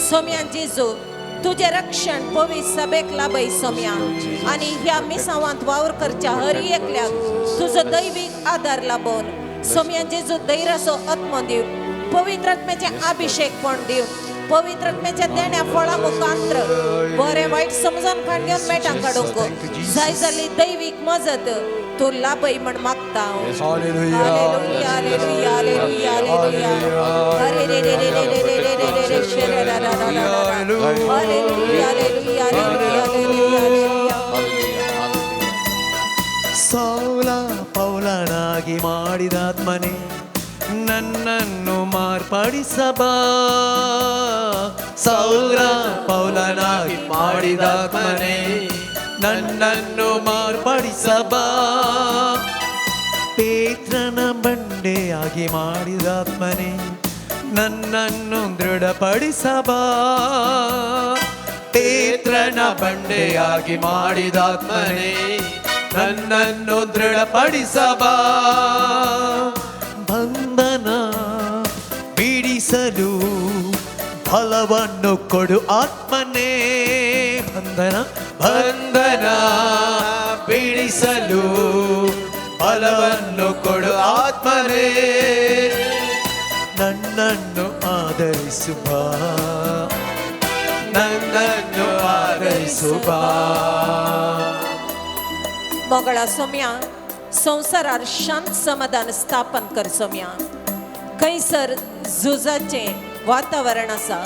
सोम्या जेजू तुझे रक्षण पवित्र सभेक लाभय सोम्या. आनी ह्या मिसावांत वावर करच्या हर एकल्याक तुजो दैवीक आदार लाभोवन सोम्या जेजू धैर्याचो आत्मो दिवन पवित्र आत्म्याचे अभिषेक पण दिवन पवित्र आत्म्याच्या देण्या फळा मुखांतर बरें वायट समजून काडून मेटां काडूंक जाय जाल्ली दैवीक मजत तूं लाभय म्हण मागता हांव. Hallelujah hallelujah hallelujah hallelujah hallelujah hallelujah hallelujah hallelujah. Saul ಪೌಲನಾಗಿ ಮಾಡಿದಾತ್ಮನೇ ನನ್ನನ್ನು ಮಾರ್ಪಡಿಸಬಾ. ಸೌಲ ಪೌಲನಾಗಿ ಮಾಡಿದಾತ್ಮನೇ ನನ್ನನ್ನು ಮಾರ್ಪಡಿಸಬಾ. ಪೇತ್ರನ ಬಂಡೆಯಾಗಿ ಮಾಡಿದಾತ್ಮನೇ ನನ್ನನ್ನು ದೃಢಪಡಿಸಬಾ. ಪೇತ್ರನ ಬಂಡೆಯಾಗಿ ಮಾಡಿದಾತ್ಮನೇ ನನ್ನನ್ನು ದೃಢಪಡಿಸಬಾ. ಬಂಧನ ಬಿಡಿಸಲು ಫಲವನ್ನು ಕೊಡು ಆತ್ಮನೇ. ಬಂಧನ ಬಿಡಿಸಲು ಫಲವನ್ನು ಕೊಡು ಆತ್ಮನೇ ನನ್ನನ್ನು ಆಧರಿಸು ಬಾ ನನ್ನನ್ನು ಆಧರಿಸು ಬಾ मोगळा सोम्या संसारार शांत समाधान स्थापन कर सोम्या खंयसर झुजाचे वातावरण आसा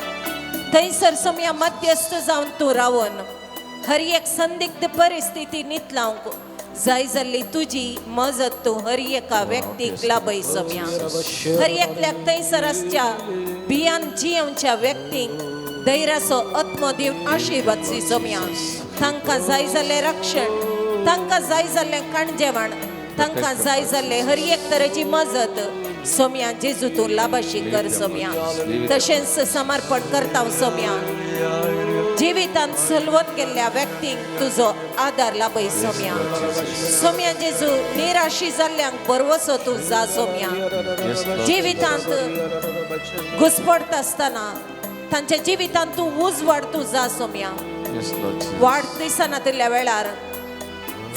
थंयसर सोम्या मध्यस्थ जावन तूं रावन हर एक संदिग्ध परिस्थिती नितलावंक जाय जाल्ली तुजी मजत तूं हर एका व्यक्तीक लाभय सोम्या हर एकल्याक थंयसर आसच्या भियान जियेवच्या व्यक्तीक धैर्याचो आत्मो दिवन आशिर्वाद सी सोम्या तांकां जाय जाल्लें रक्षण तांकां जाय जाल्लें काणजेवण तांकां जाय जाल्लें हर एक तरेची मजत सोम्या जेजू तूं लाभाशी कर सोम्या तशेंच समर्पण करता हांव सोम्या जिवितांत सलवत गेल्ल्या व्यक्तींक तुजो आदार लाभय सोम्या सोम्या जेजू निराशी जाल्ल्यांक बरवसो तूं जा सोम्या जिवितांत घुसपडटा आसतना तांच्या जिवितांत तूं उजवाड तूं जा सोम्या वाड दिसनातल्या वेळार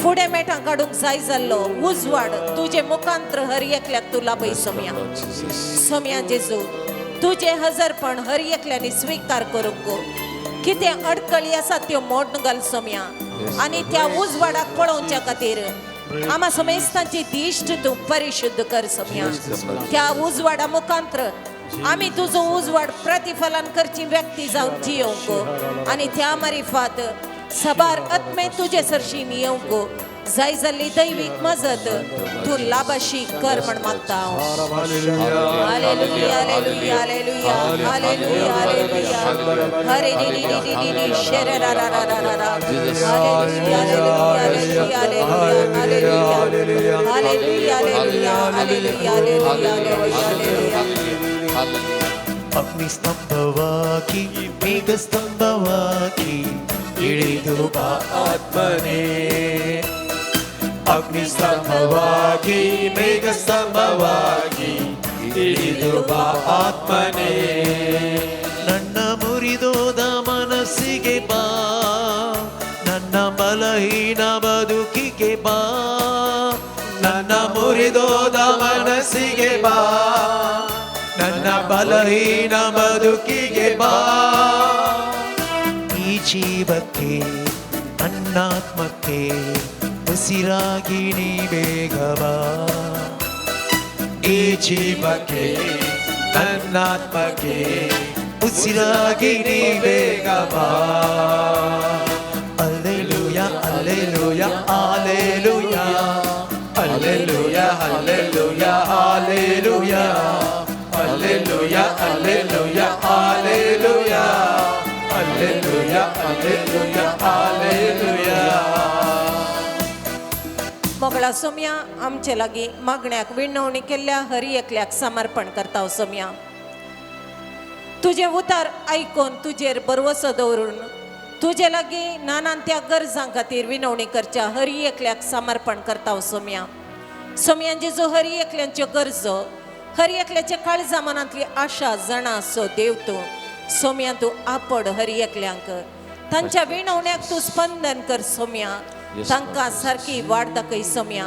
फुडें मेटां काडूंक जाय जाल्लो उजवाड तुजे मुखांत्र हर एकल्याक तूं लाभय सोम्या सोम्या जेजू तुजे हजरपण हर एकल्यानी स्वीकार करूंक कितें अडकळी आसा त्यो मोडून घाल सोम्या आनी त्या उजवाडाक पळोवच्या खातीर आमा समेस्तांची दिश्ट तूं परिशुद्ध कर सोम्या त्या उजवाडा मुखांत्र आमी तुजो उजवाड प्रतिफलन करची व्यक्ती जावन जियोंक आनी त्या मारिफात सबार आत्मे तुजे सरशीन येवंक जाय जाल्ली दैवीक मजत तूं लाभाशी कर म्हण मागता हांव hallelujah hallelujah hallelujah hallelujah hallelujah हरे री री री री री शररारारारारा hallelujah hallelujah hallelujah hallelujah hallelujah hallelujah hallelujah ಅಗ್ನಿಸ್ತಂಭವಾಗಿ ಮೇಘಸ್ತಂಭವಾಗಿ ಇಳಿದು ಬಾ ಆತ್ಮನೇ ಅಗ್ನಿಸ್ತಂಭವಾಗಿ ಮೇಘಸ್ತಂಭವಾಗಿ ಇಳಿದು ಬಾ ಆತ್ಮನೇ ನನ್ನ ಮುರಿದೋದ ಮನಸ್ಸಿಗೆ ಬಾ ನನ್ನ ಬಲಹೀನ ಬದುಕಿಗೆ ಬಾ ನನ್ನ ಮುರಿದೋದ ಮನಸ್ಸಿಗೆ ಬಾ ನನ್ನ ಬಲಹೀನ ಬದುಕಿಗೆ ಬಾ ಈ ಜೀವಕ್ಕೆ ನನ್ನಾತ್ಮಕ್ಕೆ ಉಸಿರಾಗಿ ನೀ ಬೇಗ ಬಾ ಈ ಜೀವಕ್ಕೆ ನನ್ನಾತ್ಮಕ್ಕೆ ಉಸಿರಾಗಿ ನೀ ಬೇಗ ಬಾ alleluia alleluia hallelujah alleluia alleluia hallelujah Alleluia, alleluia, alleluia. Alleluia, alleluia, alleluia. मोगळा सोम्या आमचे लागीं मागण्याक विणवणी केल्ल्या हर एकल्याक समर्पण करता हांव सोम्या तुजे उतार आयकून तुजेर बरवसो दवरून तुजे लागीं नानांत्या गरजां खातीर विणवणी करच्या हर एकल्याक समर्पण करता हांव सोम्या सोम्या जेजू हर एकल्यांच्यो गरजो हर एकल्याच्या काळजा मनांतली आशा जाणा सो देव तूं सोम्या तूं आपड हर एकल्यांक तांच्या विणवण्याक तूं स्पंदन कर सोम्या तांकां सारकी वाड दाखय सोम्या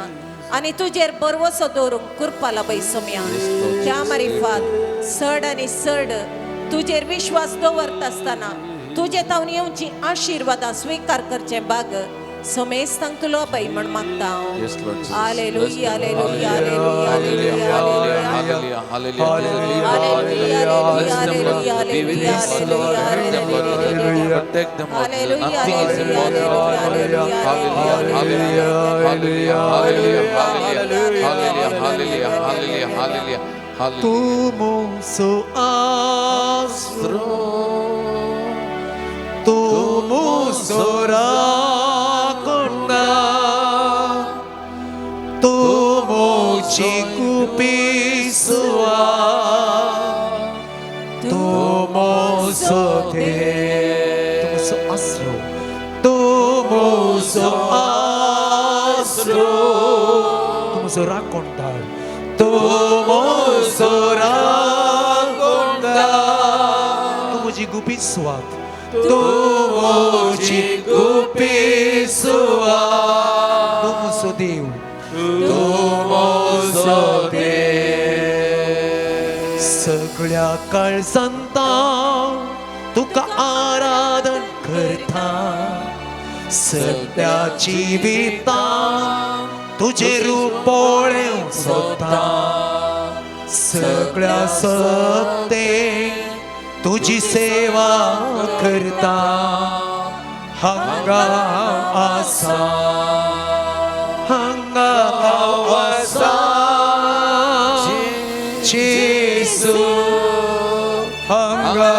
आनी तुजेर बरवसो दवरूंक कृपा लाभय सोम्या त्या मारिफात चड आनी चड तुजेर विश्वास दवरता आसतना तुजे तावन येवची आशिर्वादां स्वीकार करचे बाग सोमेस्तांक तुलो पै म्हण मागता हांव hallelujah hallelujah hallelujah hallelujah Hallelujah, hallelujah protect them, Lord. Nothing is impossible. Hallelujah, hallelujah, hallelujah, hallelujah, hallelujah, hallelujah, hallelujah, hallelujah. Tumo so astro, tumo so rakonda, tumo chikupisua, tumo so te, tumo so astro, tumo so astro, tumo so rakonda. Tumo sorakonda, tumo jigupiswat, tumo jigupiswat, tumo so Deus, सगळ्या काळजांता तुका आराधन करता, सगळ्या जिविता तुझे रूप पळोवंक सोदता, सगळ्या सत्ते तुझी सेवा करता, हांगा आसा, हांगा आसा जेसू, हांगा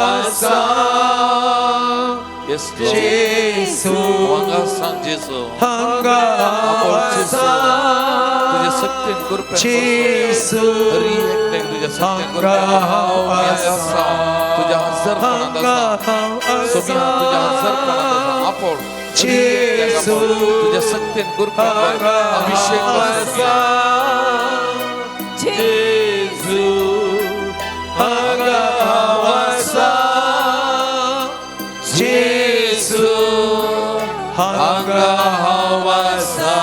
आसा Yes, Lord. जेसू, हांगा सांग जेसू, हांगा आसा तुझ्या सत्तेन कृपेन जेसू, हरी एकट्याक तुझ्या सत्तेन कृपेन आसा, तुझ्या हजरपणांत आसा, सोम्या तुझ्या हजरपणांत आसा, आपण जेसू, तुझ्या सत्तेन कृपेन अभिषेक आसा, जेसू, हांगा आसा जेसू, हांगा आसा.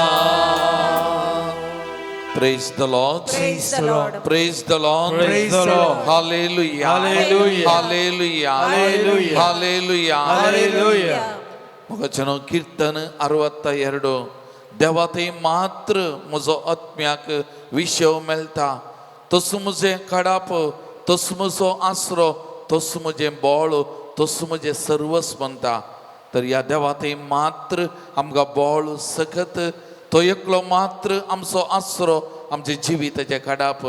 Praise the Lord. Praise the Lord. Praise the Lord. Praise the Lord. Hallelujah. Hallelujah. Hallelujah. Hallelujah. Hallelujah. Hallelujah. मगचनो कीर्तन 62 देवा थंय मात्र म्हजो आत्म्याक विशव मेळटा, तोच म्हजें काडाप, तोच म्हजो आसरो, तोच म्हजें बळ, तोच म्हजें सर्वस्व म्हणटा. तर ह्या देवा थंय मात्र आमकां बळ सकत, तो एकलो मात्र आमचो आसरो, आमचे जिविताचें काडाप.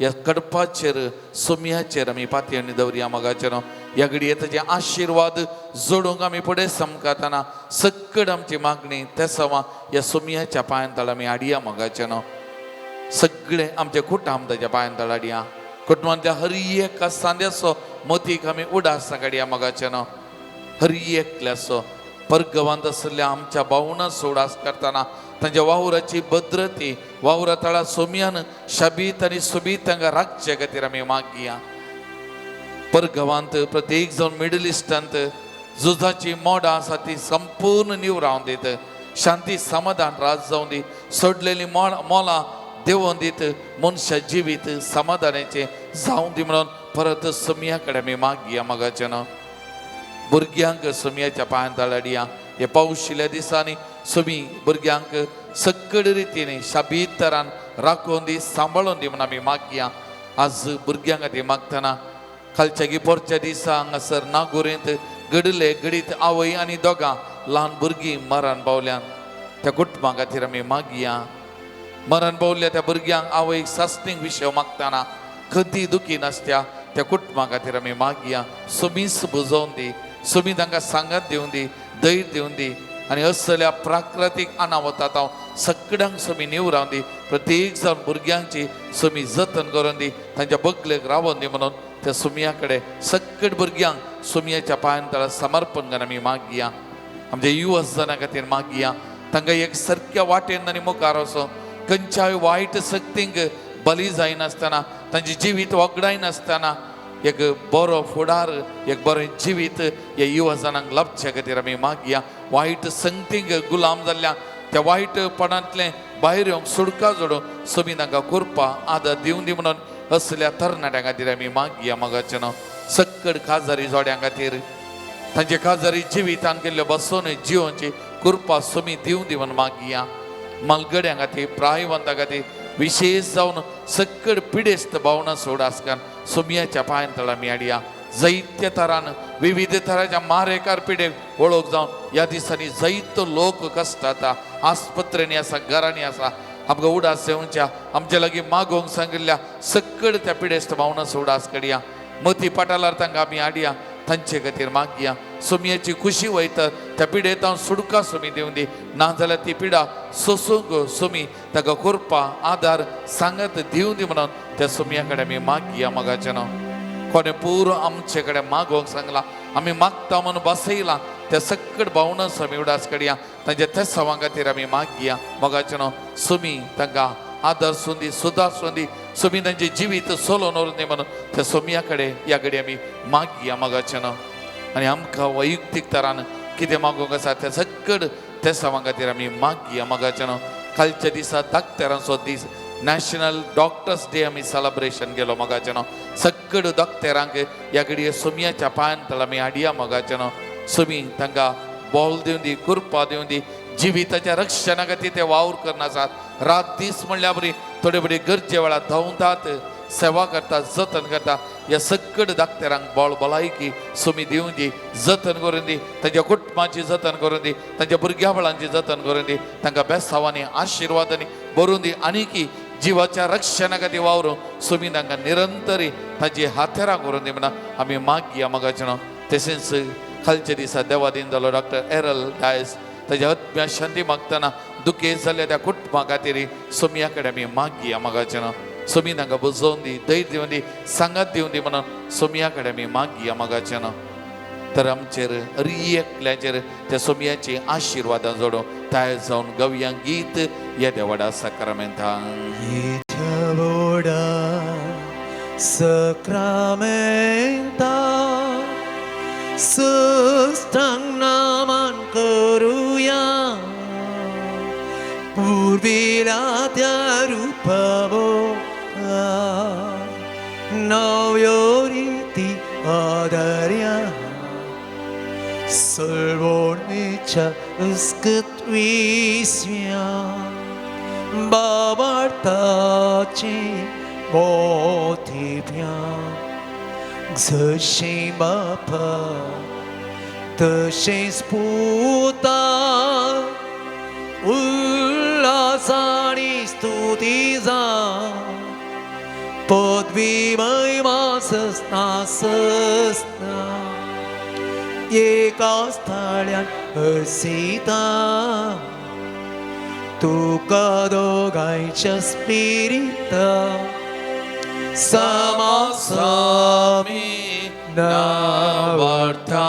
ह्या कडपाचेर सोम्याचेर आमी पातयेणी दवरया मोगाचेर. ह्या घडये ताचे आशिर्वाद जोडूंक आमी फुडें समकातना सकड आमची मागणी तेसवा ह्या सोम्याच्या पांयां तळ आमी हाडया मोगाचेर. सगळे आमचे कुटुंब ताच्या पांयां तळ हाडया. कुटुंबांतल्या हर एक सांद्याचो मतीक आमी उडास काडया मोगाचेर. हर एकल्याचो परगवांत आसलेल्या आमच्या भावनाचो उडास करतना तांच्या वावराची भद्रती वावरा तळा सोम्यान शाबीत आनी सोबीत तांकां राखचे खातीर आमी मागया. परगवांत प्रत्येक जावन मिडल इस्टांत झुजाची मोडां आसा ती संपूर्ण निवरावन दीत, शांती समाधान राज जावं दी, सोडलेली मोलां देंवोवन दीत, मनशा जिवीत समाधानाचें जावं दी म्हणून परत सोम्या कडेन आमी मागया मोगाचें. भुरग्यांक सोम्याच्या पांयां तळ हाडया. हे पावशिल्ल्या दिसांनी सोमी भुरग्यांक सकड रितीन शाबीत तरान राखून दी, सांबाळून दी म्हणून आमी मागया. आज भुरग्यां खातीर मागतना खालच्या गिपोरच्या दिसा हांगासर नागोरेंत घडले घडीत आवय आनी दोगां ल्हान भुरगीं मरण पावल्यान. त्या कुटुंबा खातीर आमी मागया. मरण पावल्ल्या त्या भुरग्यांक आवयक सासणीक विशय मागतना खंती दुखी नासत्या त्या कुटुंबा खातीर आमी मागया. सोमीस बुजोवन दी, सोमी तांकां सांगत दिवन दी, धैर्य दिवन दी आनी असल्या प्राकृतीक अनावतांत हांव सगळ्यांक सोमी निवरावन दी. प्रत्येक जावन भुरग्यांची सोमी जतन करून दी, तांच्या बगलेक रावोन दी म्हणून त्या सोम्या कडेन सगळ भुरग्यांक सोम्याच्या पांयां तळा समर्पण करून आमी मागया. आमच्या युवक जनां खातीर मागया. तांकां एक सारक्या वाटेन आनी मुखार वचो, खंयच्याय वायट सक्तींक बली जायनासतना, तांची जिवीत वगडायनासतना एक बरो फुडार, एक बरें जिवीत ह्या युवा जनांक लाभचे खातीर आमी मागया. वायट संगतींक गुलाम जाल्ल्या त्या वायटपणांतले भायर येवंक सुडका जोडूंक सोमी तांकां करपा आदर दिवन दी म्हणून असल्या तरणाट्यां खातीर आमी मागया मोगाचें. सक्कड काजारी जोड्यां खातीर तांचे काजारी जिवितान केल्ल्यो बसोन जिवोवची कृपा सोमी दिवन दी म्हणून मागया. मलगड्यां खातीर प्रायवंतां खातीर विशेष जावन सक्कड पिडेस्त भावना सोडासकान सोम्याच्या पांयां तळ आमी हाडया. जायत्या तरान विविध तरांच्या मारेकार पिडेक वळख जावन ह्या दिसांनी जायतो लोक कश्टाता, आस्पत्रेनी आसा, घरांनी आसा. आमकां उडास येवच्या, आमचे लागीं मागोवंक सांगिल्ल्या सक्कड त्या पिडेस्त भावना सोडास काडया. मती पटालार तांकां आमी हाडया, तांचे खातीर मागया. सोम्याची खुशी वयता त्या पिडेत हांव सुडका सोमी दिवन दी. नाजाल्यार ती पिडा सोसूंक सोमी ताका करपा आदार सांगत दिवन दी म्हणून त्या सोम्या कडेन आमी मागया मोगाचें. कोणें पुरो आमचे कडेन मागोवंक सांगला, आमी मागता म्हणून बसयलां त्या सक्कड भावनास आमी उडास काडया. तांच्या त्या सवां खातीर आमी मागया मोगाचें. सोमी तांकां आदर सुंदी सुदार दी, सोमी तांचे जिवीत सोलोन व्हरून दी म्हणून त्या सोम्या कडेन ह्या घडी आमी मागया मोगाचें. आनी आमकां वैयक्तीक तरान कितें मागोवंक आसा त्या सकड त्या सवां खातीर आमी मागया मोगाचें. कालच्या दिसा धाकटेरांचो दीस नॅशनल डॉक्टर्स डे आम्ही सेलिब्रेशन केलो मोगाचें सगळ्यो दोक्तोरांक ह्या घडये सोमयाच्या पांयां तळ आमी हाडया मोगाचें सोमी तांकां बॉल दिवन दी कुरपा दिवन दी जिविताच्या रक्षणा खातीर ते वावर करनासात रात दीस म्हणल्यार बरी थोडे बडी गरजे वेळार धांवतात सेवा करतात जतन करतात ह्या सगळ्या दाक्तेरांक बळ भलायकी सोमी दिवन दी जतन करून दी तांच्या कुटुंबाची जतन करून दी तांच्या भुरग्या बळांची जतन करून दी तांकां बेसांवांनी आशिर्वादांनी भरून दी आनीकी जिवाच्या रक्षणा खातीर वावरूं सोमी तांकां निरंतरी तांची हातेरां करून दी म्हणून आमी मागया मोगाचें तशेंच खालच्या दिसा देवादीन जालो डॉक्टर एरल डायस ताच्या आत्म्या शांती मागतना दुखेत जाल्ल्या त्या कुटुंबा खातीर सोमया कडेन आमी मागया मोगाचें सोमी तांकां बुजोवन दी धैर्य दिवन दी सांगात दिवन दी म्हणून सोमया कडेन आमी मागया मोगाचें तर आमचेर हरी एकल्याचेर त्या सोमयाची आशिर्वादां जोडूं ताय जावन गवया गीत ह्या देवाडा साक्रामेंतान Yetevoda sakramenta sustang naman karuya purvila tya rupavo nayoriti adarya solvornecha uskatvisvya babartaci motivya जशे बापा तशेंच पुता उल्हासानी स्तुती जा पदवी महिमा सस्ता एकाच थाळ्यान हसिता तुका दोगांयच्या स्पिरिता समासामी नावार्था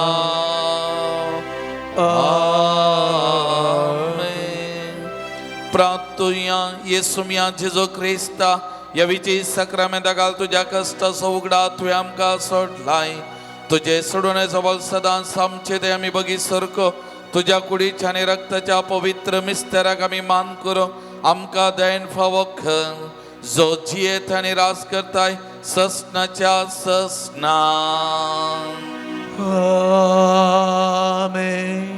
आमेन प्रार्थुया येसुमिया जेजो क्रिस्ता ह्या विची सक्रामेंता घाल तुज्या कश्टाचो उगडा तुवें आमकां सोडलाय तुजे सोडून सबल सदांच आमचे ते आमी बगी सरको तुज्या कुडीच्या आनी रक्ताच्या पवित्र मिस्तेराक आमी मान करूं आमकां दयन फावो कर जो जियेत आनी रास करताय ससनाच्या ससना Amen.